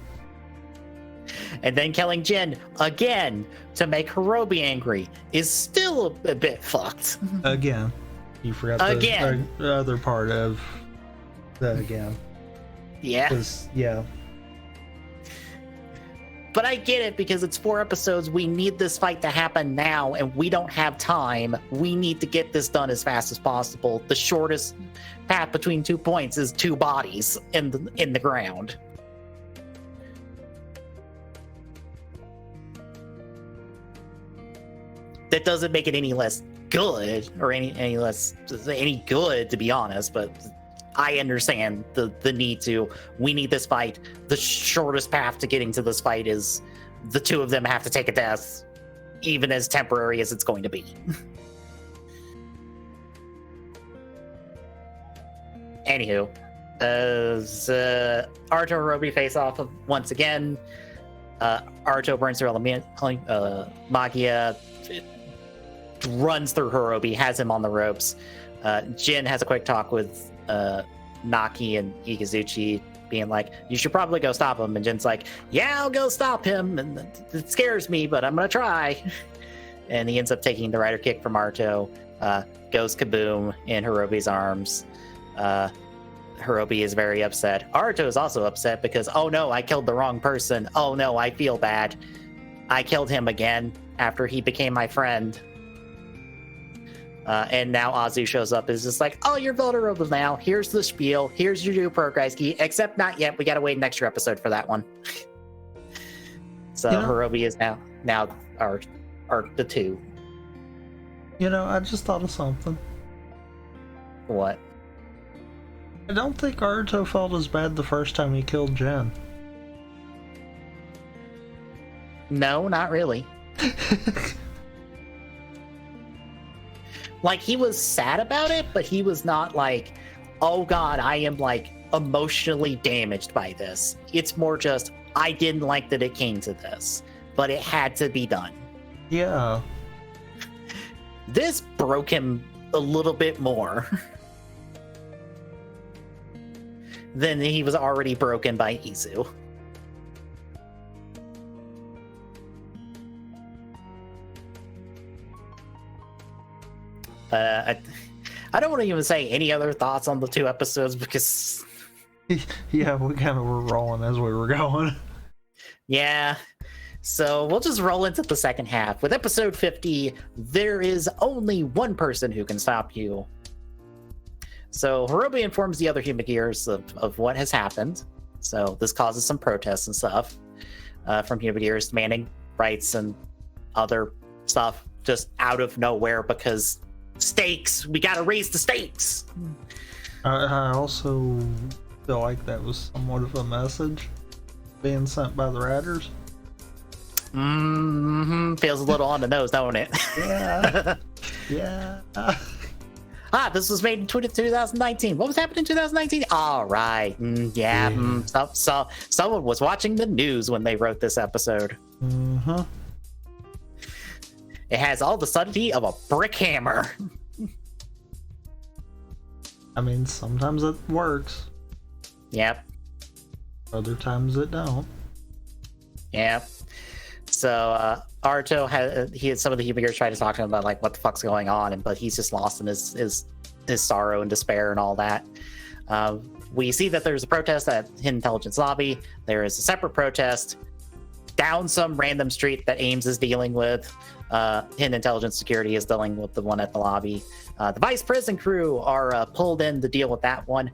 And then killing Jin again to make Hirobi angry is still a bit fucked. Again. You forgot the other part of the again. Yeah. Yeah. But I get it, because it's 4 episodes. We need this fight to happen now, and we don't have time. We need to get this done as fast as possible. The shortest path between 2 points is 2 bodies in the ground. That doesn't make it any less good, or any good, to be honest, but I understand the need to. We need this fight. The shortest path to getting to this fight is the 2 of them have to take a death, even as temporary as it's going to be. Anywho, as Aruto and Hirobi face off once again, Aruto burns through Magia, runs through Hirobi, has him on the ropes. Jin has a quick talk with Naki and Ikazuchi, being like, you should probably go stop him. And Jin's like, yeah, I'll go stop him. And it scares me, but I'm going to try. And he ends up taking the rider kick from Aruto, goes kaboom in Hirobi's arms. Hirobi is very upset. Aruto is also upset because, oh no, I killed the wrong person. Oh no, I feel bad. I killed him again after he became my friend. And now Azu shows up, is just like, oh, you're vulnerable now. Here's the spiel. Here's your new progress key. Except not yet. We gotta wait an extra episode for that one. So Hirobi is now our the two. You know, I just thought of something. What? I don't think Aruto felt as bad the first time he killed Jin. No, not really. Like, he was sad about it, but he was not like, oh god, I am like emotionally damaged by this. It's more just, I didn't like that it came to this, but it had to be done. Yeah. This broke him a little bit more than he was already broken by Izu. I don't want to even say any other thoughts on the two episodes because... Yeah, we kind of were rolling as we were going. Yeah. So we'll just roll into the second half. With episode 50, there is only one person who can stop you. So Hirobi informs the other human gears of what has happened. So this causes some protests and stuff from human gears demanding rights and other stuff just out of nowhere because stakes. We gotta raise the stakes. I also feel like that was somewhat of a message being sent by the riders. Feels a little on the nose, don't it? Yeah. Yeah. This was made in 2019. What was happening in 2019? All right. So someone was watching the news when they wrote this episode. It has all the subtlety of a brick hammer. I mean, sometimes it works. Yep. Other times it don't. Yep. So Aruto had some of the human gears try to talk to him about like what the fuck's going on, but he's just lost in his sorrow and despair and all that. We see that there's a protest at Hidden Intelligence Lobby. There is a separate protest down some random street that Ames is dealing with. Hidden Intelligence Security is dealing with the one at the lobby. The Vice Prison crew are pulled in to deal with that one.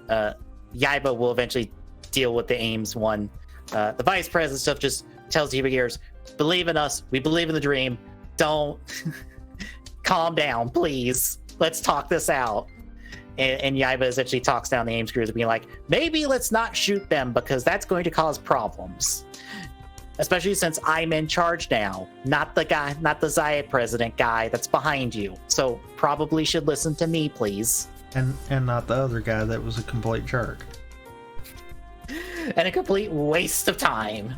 Yaiba will eventually deal with the Ames one. The Vice President stuff just tells the human gears, believe in us. We believe in the dream. Don't calm down, please. Let's talk this out. And Yaiba essentially talks down the Ames crew to be like, maybe let's not shoot them because that's going to cause problems. Especially since I'm in charge now, not the Zayat president guy that's behind you. So probably should listen to me, please. And not the other guy that was a complete jerk. And a complete waste of time.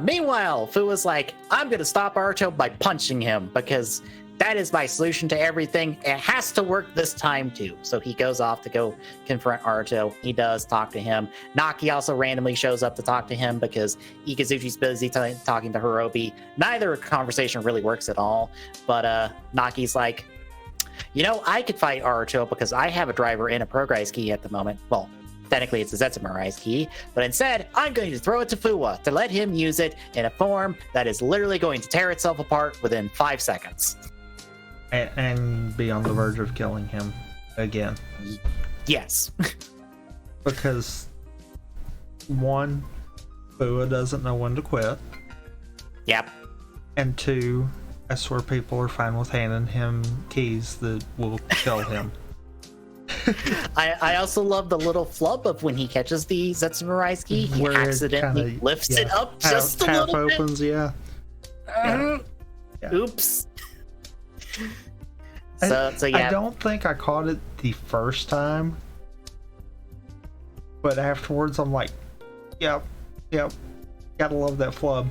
Meanwhile, Fu was like, I'm going to stop Aruto by punching him because that is my solution to everything. It has to work this time too. So he goes off to go confront Aruto. He does talk to him. Naki also randomly shows up to talk to him because Ikazuchi's busy talking to Hirobi. Neither conversation really works at all. But Naki's like, I could fight Aruto because I have a driver and a progress key at the moment. Well, technically it's a Zetsumarais key, but instead I'm going to throw it to Fuwa to let him use it in a form that is literally going to tear itself apart within 5 seconds. And be on the verge of killing him again. Yes. Because, one, Fuwa doesn't know when to quit. Yep. And two, I swear people are fine with handing him keys that will kill him. I also love the little flub of when he catches the Zetsumarais key, he accidentally lifts it up just a little bit. Opens, yeah. Oops. So yeah. I don't think I caught it the first time, but afterwards I'm like, yep, gotta love that flub.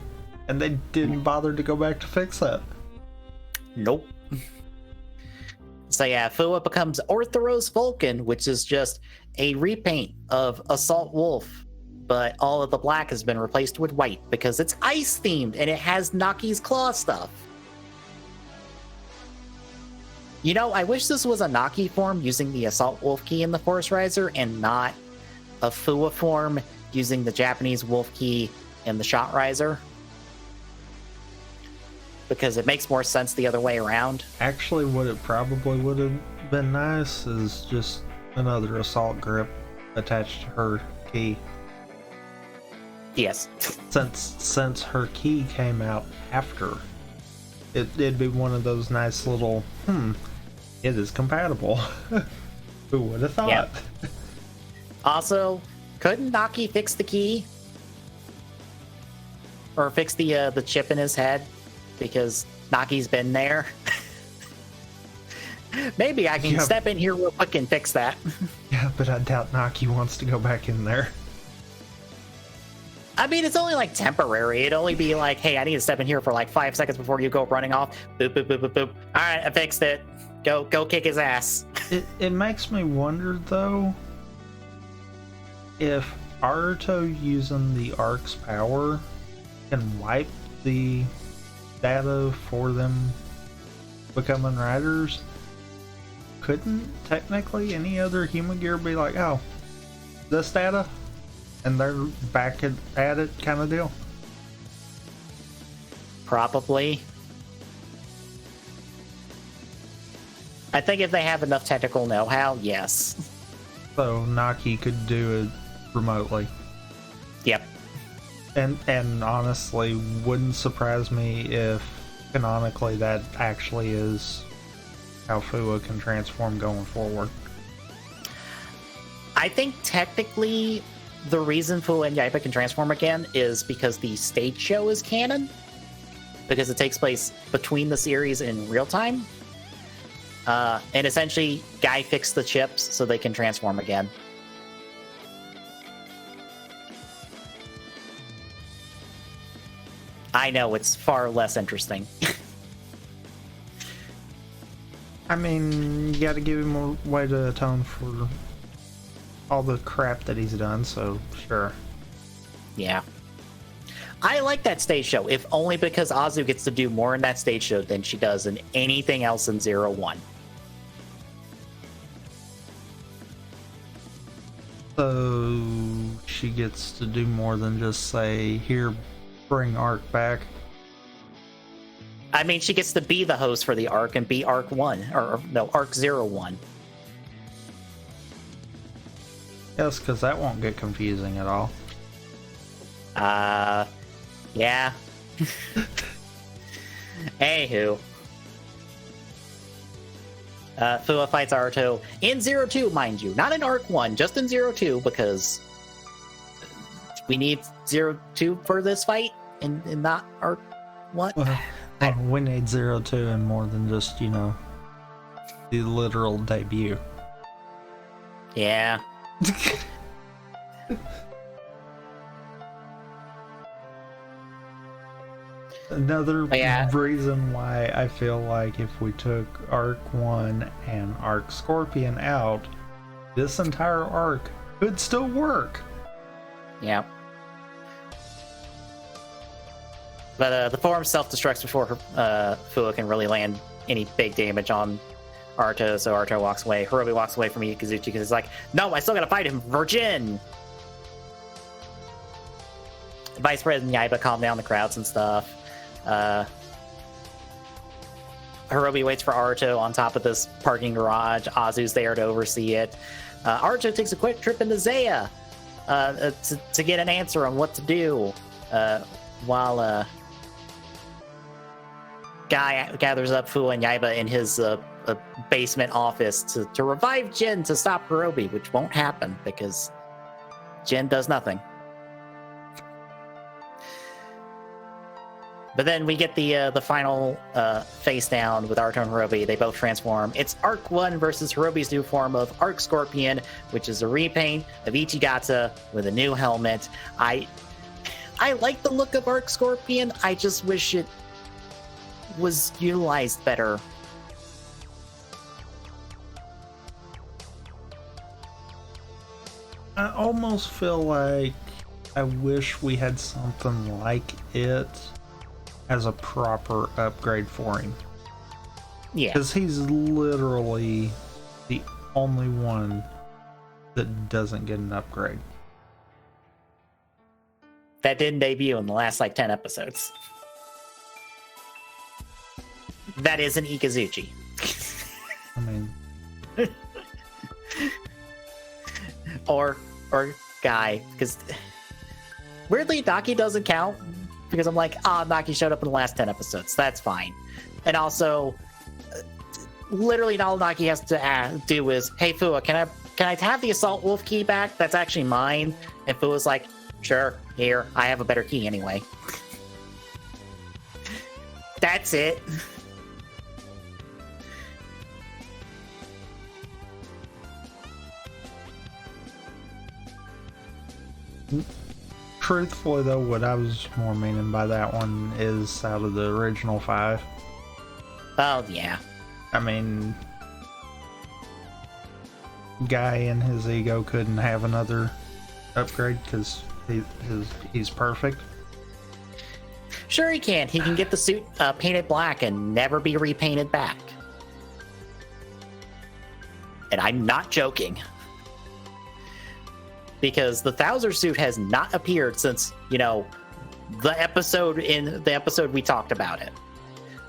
And they didn't bother to go back to fix that. Nope. So yeah, Fua becomes Orthoros Vulcan, which is just a repaint of Assault Wolf, but all of the black has been replaced with white because it's ice themed and it has Naki's claw stuff. You know, I wish this was a Naki form using the Assault Wolf key in the Force Riser and not a Fua form using the Japanese Wolf key in the Shot Riser. Because it makes more sense the other way around. Actually, what it probably would have been nice is just another assault grip attached to her key. Yes. Since her key came out after, it'd be one of those nice little, it is compatible. Who would have thought? Yep. Also, couldn't Naki fix the key? Or fix the chip in his head? Because Naki's been there. Maybe I can step in here real quick and fix that. Yeah, but I doubt Naki wants to go back in there. I mean, it's only like temporary. It'd only be like, hey, I need to step in here for like 5 seconds before you go running off. Boop, boop, boop, boop, boop. All right, I fixed it. Go kick his ass. It makes me wonder, though, if Aruto using the Ark's power can wipe the data for them becoming riders. Couldn't technically any other human gear be like, oh, this data, and they're back at it kind of deal? Probably. I think if they have enough technical know-how, yes. So Naki could do it remotely. Yep. And honestly, wouldn't surprise me if canonically that actually is how Fua can transform going forward. I think technically the reason Fua and Yaiba can transform again is because the stage show is canon. Because it takes place between the series in real time. And essentially, Guy fixed the chips so they can transform again. I know, it's far less interesting. I mean, you gotta give him a way to atone for all the crap that he's done, so sure. Yeah. I like that stage show, if only because Azu gets to do more in that stage show than she does in anything else in 01. So she gets to do more than just say, here, bring Arc back. I mean, she gets to be the host for the Arc and be Arc 1, or no, Arc 01. Yes, because that won't get confusing at all. Yeah. Anywho. Fua fights Aruto in 02, mind you. Not in Arc 1, just in 02, because we need 02 for this fight, and not Arc 1. We need 02 and more than just, the literal debut. Yeah. Another reason why I feel like if we took Arc 1 and Arc Scorpion out, this entire arc could still work. Yeah. But the form self-destructs before Fua can really land any big damage on Aruto, so Aruto walks away. Hirobi walks away from Ikazuchi because it's like, no, I still gotta fight him, Virgin! Vice President Yaiba calmed down the crowds and stuff. Hirobi waits for Aruto on top of this parking garage. Azu's there to oversee it. Aruto takes a quick trip into Zaya to get an answer on what to do, while Guy gathers up Fua and Yaiba in his basement office to revive Jin to stop Hirobi, which won't happen because Jin does nothing. But then we get the final face down with Aruto and Hirobi. They both transform. It's Arc 1 versus Hirobi's new form of Arc Scorpion, which is a repaint of Ichigata with a new helmet. I like the look of Arc Scorpion. I just wish it was utilized better. I almost feel like I wish we had something like it as a proper upgrade for him. Yeah. Because he's literally the only one that doesn't get an upgrade. That didn't debut in the last, like, 10 episodes. That isn't Ikazuchi. I mean... or Guy, because... Weirdly, Naki doesn't count, because I'm like, Naki showed up in the last 10 episodes. That's fine. And also, literally all Naki has to do is, hey, Fua, can I have the Assault Wolf key back? That's actually mine. And Fua's like, sure, here, I have a better key anyway. That's it. Truthfully, though, what I was more meaning by that one is out of the original 5. Oh, yeah. I mean, Guy and his ego couldn't have another upgrade because he's perfect. Sure he can. He can get the suit painted black and never be repainted back. And I'm not joking. Because the Thouser suit has not appeared since, the episode we talked about it.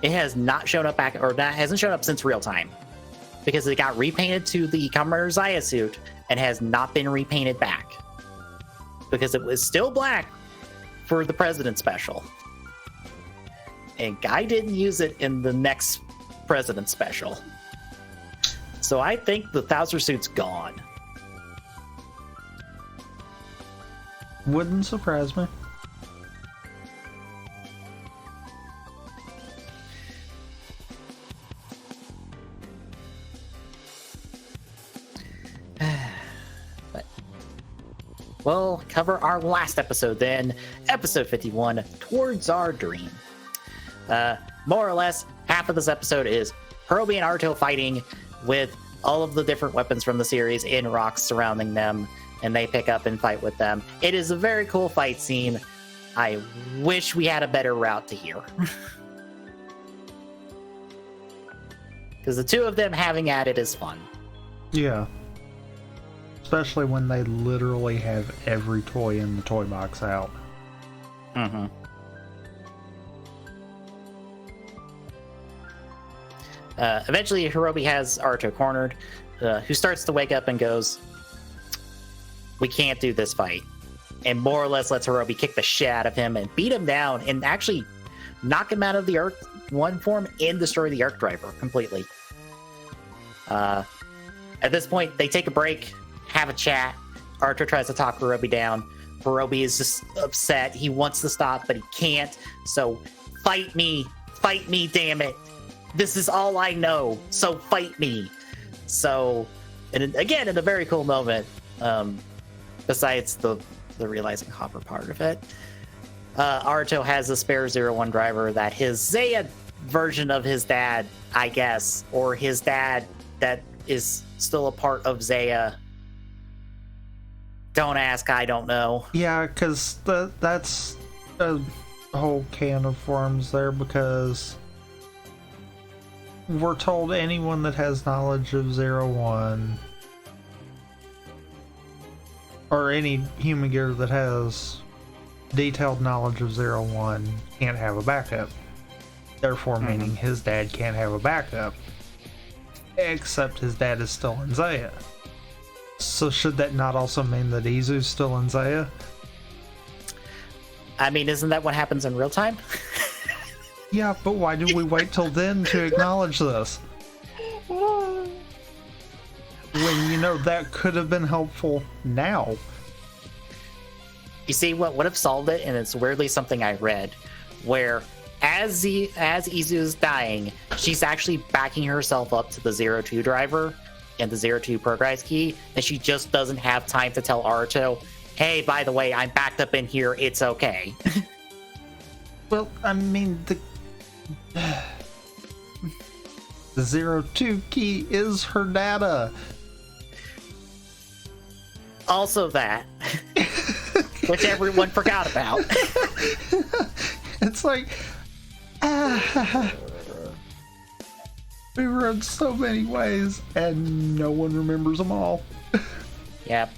It has not shown up back, or that hasn't shown up since real time. Because it got repainted to the Kamen Zaya suit and has not been repainted back. Because it was still black for the President special. And Guy didn't use it in the next President special. So I think the Thouser suit's gone. Wouldn't surprise me. But we'll cover our last episode then, episode 51, Towards Our Dream. More or less, half of this episode is Hirobi and Aruto fighting with all of the different weapons from the series in rocks surrounding them, and they pick up and fight with them. It is a very cool fight scene. I wish we had a better route to here. Because the two of them having at it is fun. Yeah. Especially when they literally have every toy in the toy box out. Mm-hmm. Eventually, Hirobi has Aruto cornered, who starts to wake up and goes, we can't do this fight. And more or less lets Hirobi kick the shit out of him and beat him down and actually knock him out of the Arc 1 form and destroy the Arc Driver completely. At this point, they take a break, have a chat. Aruto tries to talk Hirobi down. Hirobi is just upset. He wants to stop, but he can't. So, fight me, damn it. This is all I know, so fight me. So, and again, in a very cool moment, besides the realizing Hopper part of it, Aruto has a spare 01 driver that his Zaya version of his dad, I guess, or his dad that is still a part of Zaya. Don't ask, I don't know. Yeah, because that's a whole can of worms there, because we're told anyone that has knowledge of 01, or any human gear that has detailed knowledge of 01, can't have a backup. Therefore, meaning his dad can't have a backup. Except his dad is still in Zaya. So should that not also mean that Izu's still in Zaya? I mean, isn't that what happens in real time? Yeah, but why did we wait till then to acknowledge this? When, that could have been helpful now. You see, what would have solved it, and it's weirdly something I read, where as Izu is dying, she's actually backing herself up to the 02 driver and the 02 progress key, and she just doesn't have time to tell Aruto, hey, by the way, I'm backed up in here, it's okay. Well, I mean, The 02 key is her data. Also that. Which everyone forgot about. It's like, we run so many ways and no one remembers them all. Yep.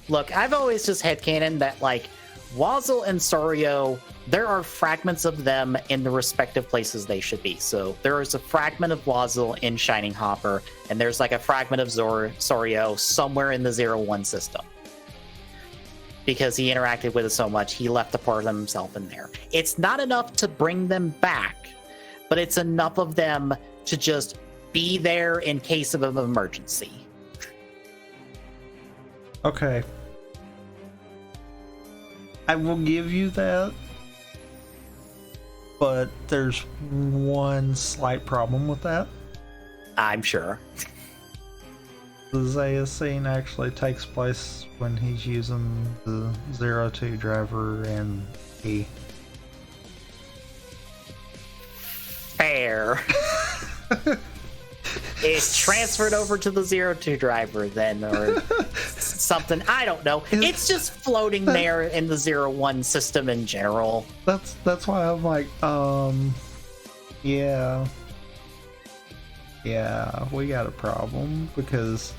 Look, I've always just headcanon that, like, Wazzle and Sorio, there are fragments of them in the respective places they should be. So there is a fragment of Wazzle in Shining Hopper, and there's like a fragment of Sorio somewhere in the 01 system. Because he interacted with it so much, he left a part of himself in there. It's not enough to bring them back, but it's enough of them to just be there in case of an emergency. Okay. I will give you that, but there's one slight problem with that. I'm sure. The Zaya scene actually takes place when he's using the 02 driver and he. Fair. It's transferred over to the 02 driver then, or something. I don't know. It's just floating there in the 01 system in general. That's why I'm like, yeah, we got a problem because,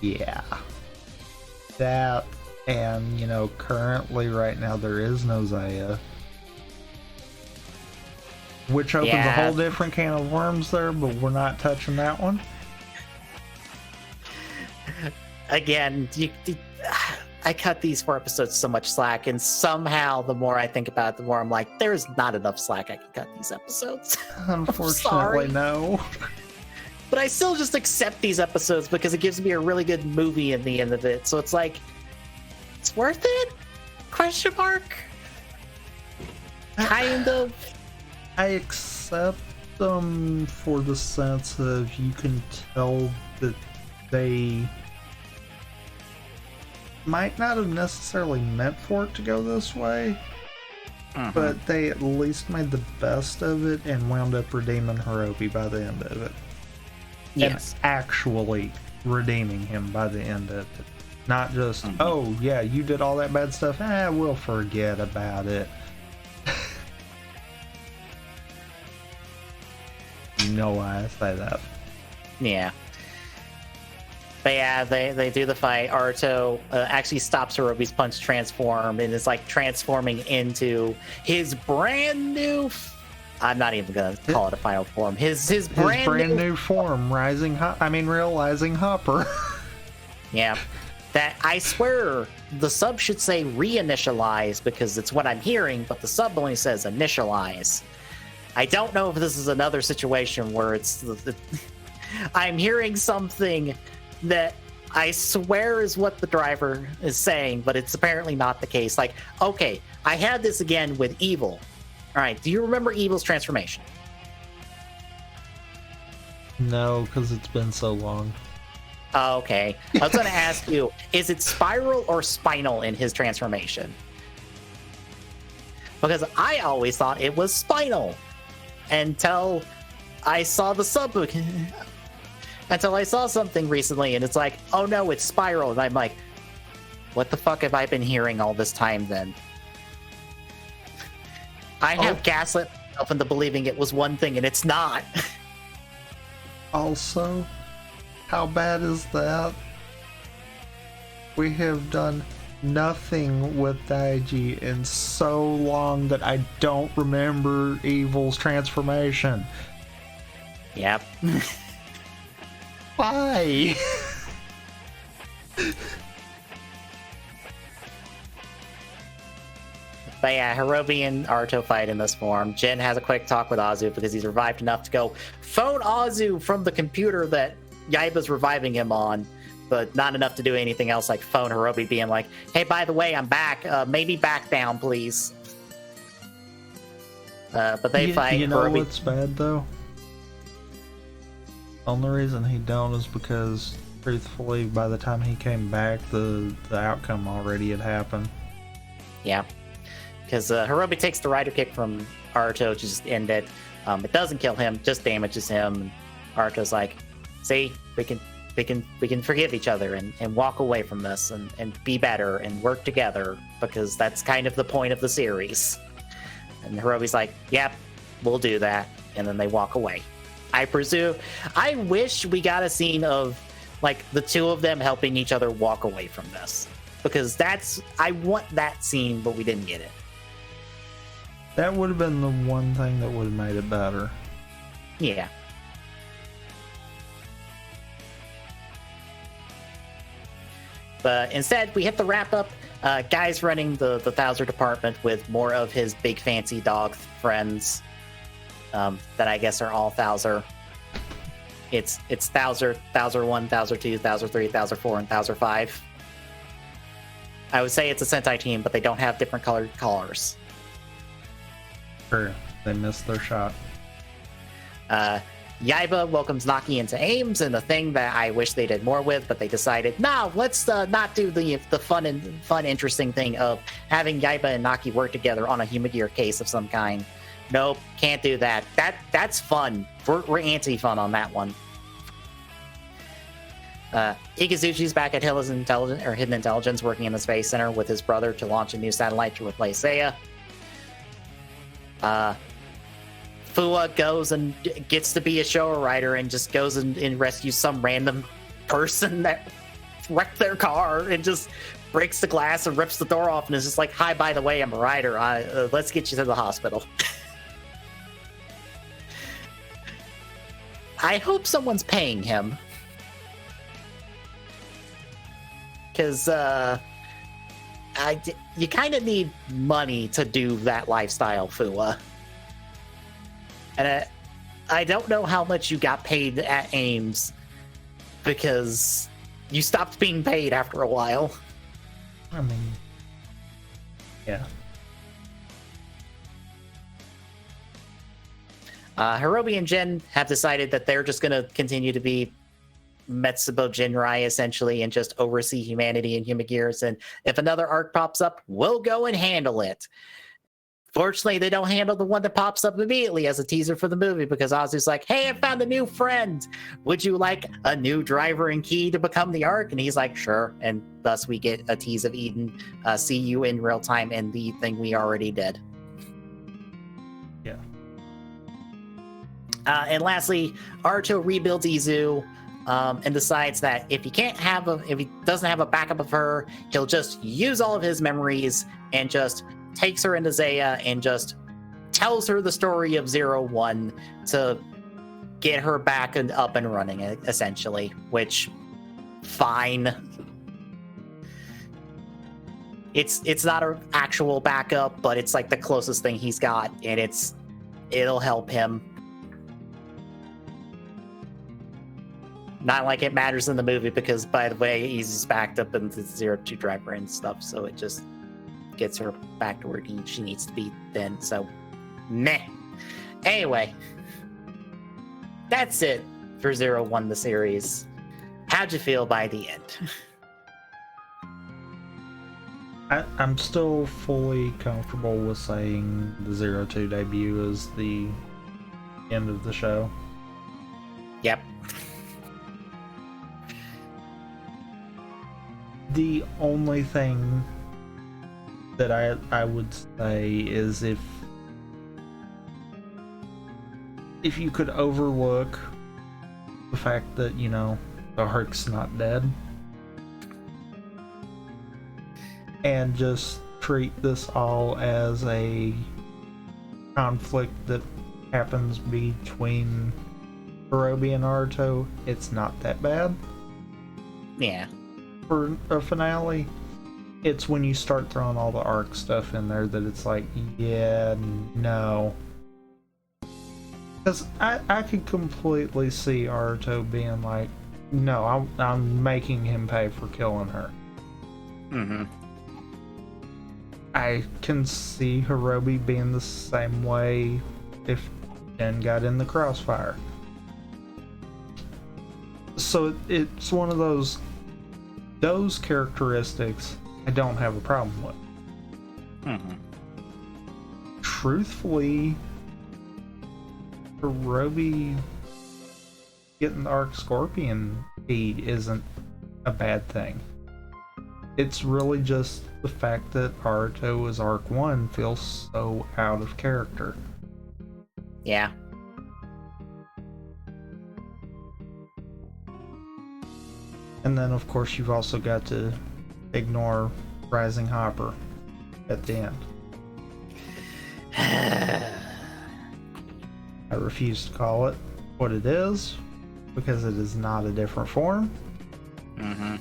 yeah, that, and you know, currently right now there is no Zaya. Which opens a whole different can of worms there, but we're not touching that one. Again, I cut these 4 episodes so much slack, and somehow the more I think about it, the more I'm like, there's not enough slack I can cut these episodes. Unfortunately, no. But I still just accept these episodes because it gives me a really good movie in the end of it. So it's like, it's worth it? Question mark? Kind of. I accept them for the sense of you can tell that they might not have necessarily meant for it to go this way, but they at least made the best of it and wound up redeeming Hirobi by the end of it. Yes. And actually redeeming him by the end of it. Not just, oh yeah, you did all that bad stuff, we'll forget about it. You know why I say that. Yeah. But yeah, they do the fight. Aruto actually stops Hirobi's punch transform and is like transforming into his brand new... I'm not even going to call it a final form. His brand new form, realizing Hopper. Yeah. That, I swear, the sub should say reinitialize because it's what I'm hearing, but the sub only says initialize. I don't know if this is another situation where it's... I'm hearing something that I swear is what the driver is saying, but it's apparently not the case. Like, okay, I had this again with Evil. All right, do you remember Evil's transformation? No, because it's been so long. Oh, okay. I was going to ask you, is it spiral or spinal in his transformation? Because I always thought it was spinal until I saw the subbook. Until I saw something recently, and it's like, oh no, it's spiral. And I'm like, what the fuck have I been hearing all this time then? I have gaslit myself into believing it was one thing, and it's not. Also, how bad is that? We have done nothing with Daiji in so long that I don't remember Evil's transformation. Yep. Why? But yeah, Hirobi and Aruto fight in this form. Jin has a quick talk with Azu because he's revived enough to go phone Azu from the computer that Yaiba's reviving him on, but not enough to do anything else like phone Hirobi being like, hey, by the way, I'm back. Maybe back down, please. But they fight. You know Hirobi... what's bad, though? Only reason he don't is because, truthfully, by the time he came back, the outcome already had happened. Yeah. Because Hirobi takes the rider kick from Aruto to just end it. It doesn't kill him, just damages him. Arto's like, see, we can forgive each other and walk away from this and be better and work together, because that's kind of the point of the series. And Hirobi's like, yep, we'll do that. And then they walk away. I wish we got a scene of like the two of them helping each other walk away from this, because I want that scene, but we didn't get it. That would have been the one thing that would have made it better. Yeah. But instead, we hit the wrap up. Guy's running the Thouser department with more of his big fancy dog friends that I guess are all Thouser. It's Thouser 1, Thouser 2, Thouser 3, Thouser 4, and Thouser 5. I would say it's a Sentai team, but they don't have different colored collars. Sure, they missed their shot. Yaiba welcomes Naki into Ames, and the thing that I wish they did more with, but they decided, no, let's not do the fun, interesting thing of having Yaiba and Naki work together on a Humagear case of some kind. Nope, can't do that. That's fun. We're anti-fun on that one. Ikazuchi's back at Hidden Intelligence, working in the Space Center with his brother to launch a new satellite to replace Seiya. Fua goes and gets to be a show writer and just goes and rescues some random person that wrecked their car and just breaks the glass and rips the door off and is just like, hi, by the way, I'm a writer. Let's get you to the hospital. I hope someone's paying him. Because you kind of need money to do that lifestyle, Fua. And I don't know how much you got paid at Ames, because you stopped being paid after a while. I mean, yeah. Hirobi and Jin have decided that they're just going to continue to be Metsubo Jinrai, essentially, and just oversee humanity and Humagears. And if another arc pops up, we'll go and handle it. Fortunately, they don't handle the one that pops up immediately as a teaser for the movie, because Azu's like, hey, I found a new friend. Would you like a new driver and key to become the Ark? And he's like, sure. And thus we get a tease of Eden. See you in real time in the thing we already did. Yeah. And lastly, Aruto rebuilds Izu and decides that if he doesn't have a backup of her, he'll just use all of his memories and just takes her into Zaya and just tells her the story of 01 to get her back and up and running, essentially, which, fine. It's not an actual backup, but it's like the closest thing he's got, and it'll help him. Not like it matters in the movie, because, by the way, he's backed up in the 02 driver and stuff, so it just gets her back to where she needs to be then, so meh. Anyway, that's it for 01, the series. How'd you feel by the end? I'm still fully comfortable with saying the 02 debut is the end of the show. Yep. The only thing that I would say is if you could overlook the fact that, you know, the Hark's not dead, and just treat this all as a conflict that happens between Hirobi and Naruto, it's not that bad. Yeah. For a finale, it's when you start throwing all the arc stuff in there that it's like, yeah, no. Because I could completely see Naruto being like, no, I'm making him pay for killing her. Mm-hmm. I can see Hirobi being the same way if Jen got in the crossfire. So it's one of those characteristics I don't have a problem with. Mm-hmm. Truthfully, Roby getting the Arc Scorpion feed isn't a bad thing. It's really just the fact that Aruto as Arc 1 feels so out of character. Yeah. And then, of course, you've also got to ignore Rising Hopper at the end. I refuse to call it what it is because it is not a different form. Mm-hmm.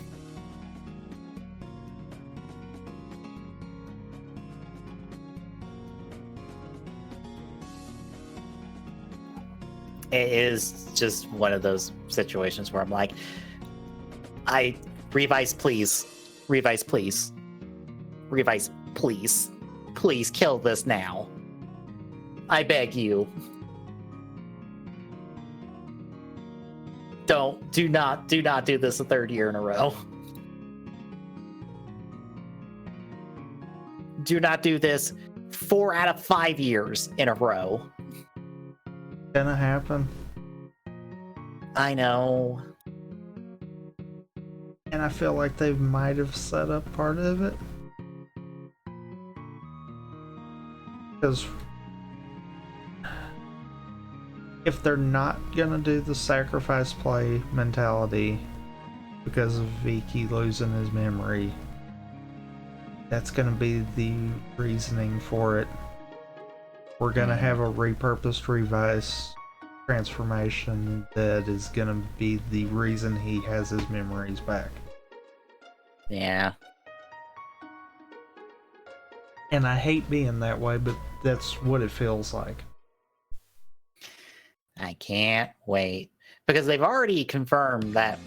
It is just one of those situations where I'm like, revise, please. Revise, please. Revise, please. Please kill this now. I beg you. Do not do this a third year in a row. Do not do this 4 out of 5 years in a row. Gonna happen. I know. And I feel like they might have set up part of it. Because if they're not gonna do the sacrifice play mentality because of Viki losing his memory, that's gonna be the reasoning for it. We're gonna have a repurposed Revice transformation that is gonna be the reason he has his memories back. Yeah. And I hate being that way, but that's what it feels like. I can't wait. Because they've already confirmed that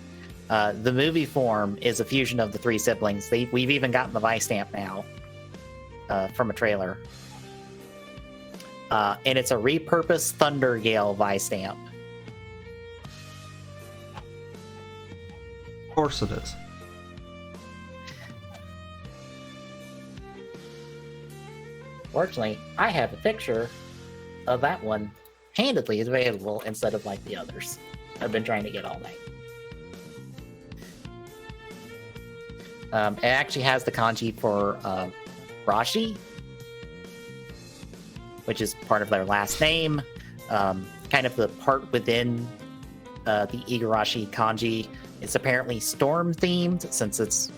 the movie form is a fusion of the 3 siblings. We've even gotten the Vice stamp now from a trailer. And it's a repurposed Thunder Gale Vice stamp. Of course it is. Fortunately, I have a picture of that one handedly available instead of like the others I've been trying to get all night. It actually has the kanji for Rashi, which is part of their last name. Kind of the part within the Igarashi kanji. It's apparently storm themed since it's,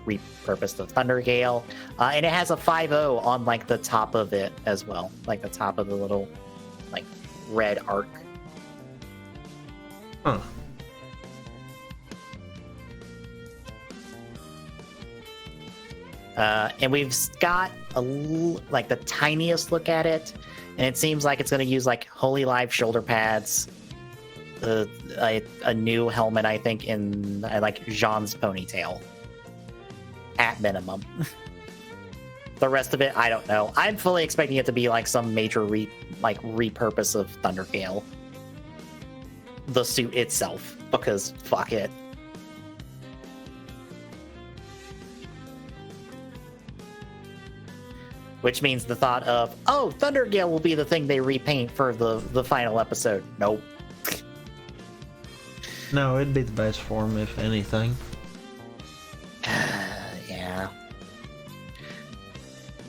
repurposed the Thunder Gale. And it has a 5-0 on like the top of it as well. Like the top of the little like red arc. Huh. And we've got like the tiniest look at it, and it seems like it's going to use like Holy Live shoulder pads, a new helmet, I think, in like Jean's ponytail, at minimum. The rest of it, I don't know. I'm fully expecting it to be like some major repurpose of Thunder Gale, the suit itself, because fuck it. Which means the thought of, oh, Thunder Gale will be the thing they repaint for the final episode. Nope. No, it'd be the best form, if anything. Yeah.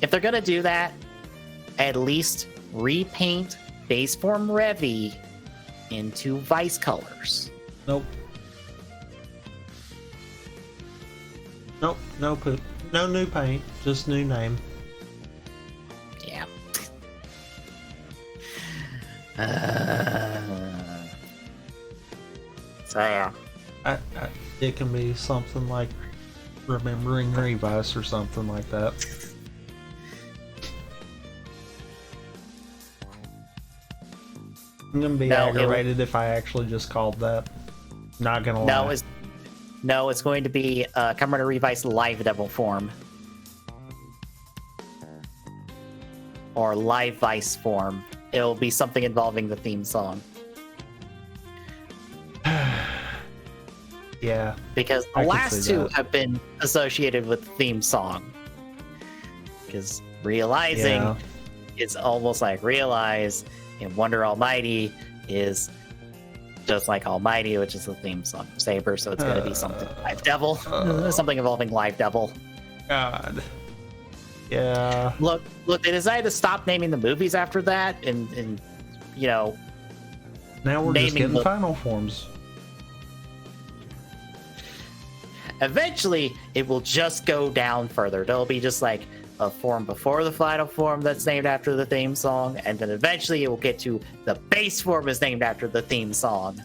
If they're gonna do that, at least repaint base form Revi into Vice colors. Nope. Nope, no new paint, just new name. Yeah. So yeah. It can be something like Remembering Revice or something like that. I'm gonna be aggravated if I actually just called that. Not gonna lie. No, it's going to be Kamen Revice Live Devil form. Or Live Vice form. It'll be something involving the theme song. Yeah. Because the last two have been associated with the theme song. Because realizing it's almost like Realize in Wonder Almighty, is just like Almighty, which is the theme song for Saber, so it's gonna be something Live Devil. Something involving Live Devil. God. Yeah. Look, they decided to stop naming the movies after that, and you know, now we're just getting the final forms. Eventually, it will just go down further. There'll be just like a form before the final form that's named after the theme song, and then eventually it will get to the base form is named after the theme song.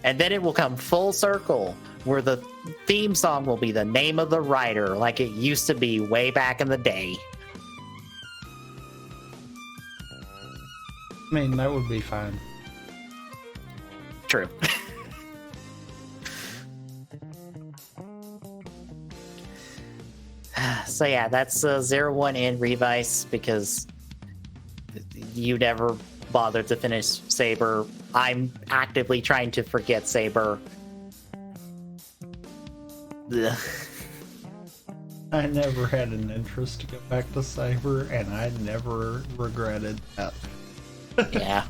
And then it will come full circle, where the theme song will be the name of the writer, like it used to be way back in the day. I mean, that would be fine. True. So yeah, that's 01 in Revice, because you never bothered to finish Saber. I'm actively trying to forget Saber. Ugh. I never had an interest to go back to Saber, and I never regretted that. Yeah.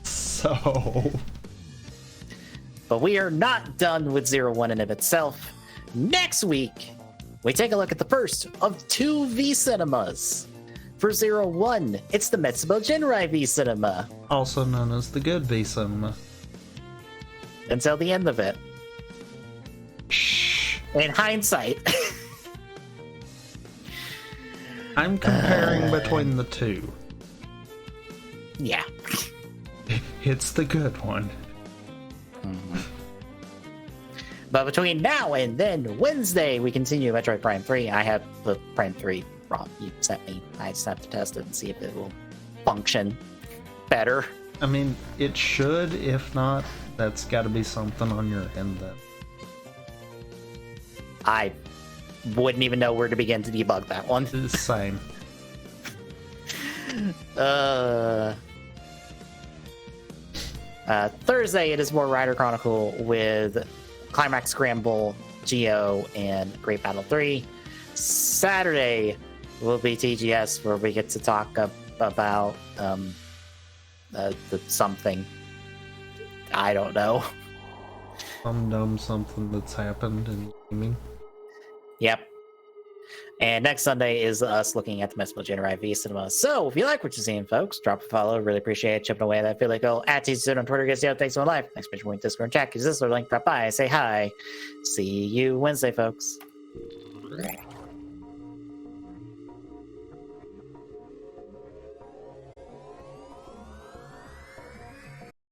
So... But we are not done with 01 in of itself. Next week, we take a look at the first of 2 V cinemas. For 01, it's the Metsubo Jinrai V cinema. Also known as the Good V cinema. Until the end of it. Shh. In hindsight. I'm comparing between the two. Yeah. It's the good one. Mm-hmm. But between now and then Wednesday, we continue Metroid Prime 3. I have the Prime 3 ROM you sent me. I just have to test it and see if it will function better. I mean, it should. If not, that's got to be something on your end then. I wouldn't even know where to begin to debug that one. Same. Thursday, it is more Rider Chronicle with Climax Scramble, Geo, and Great Battle 3. Saturday will be TGS, where we get to talk about the something. I don't know. Some dumb something that's happened in gaming. Yep. And next Sunday is us looking at the Metsubo Jinrai V cinema. So if you like what you're seeing, folks, drop a follow. Really appreciate it. Chipping away at that. Feel like go at TCZ on Twitter. Gets you out. Thanks for live. Next page point Discord chat. Use this or link. Drop by. Say hi. See you Wednesday, folks.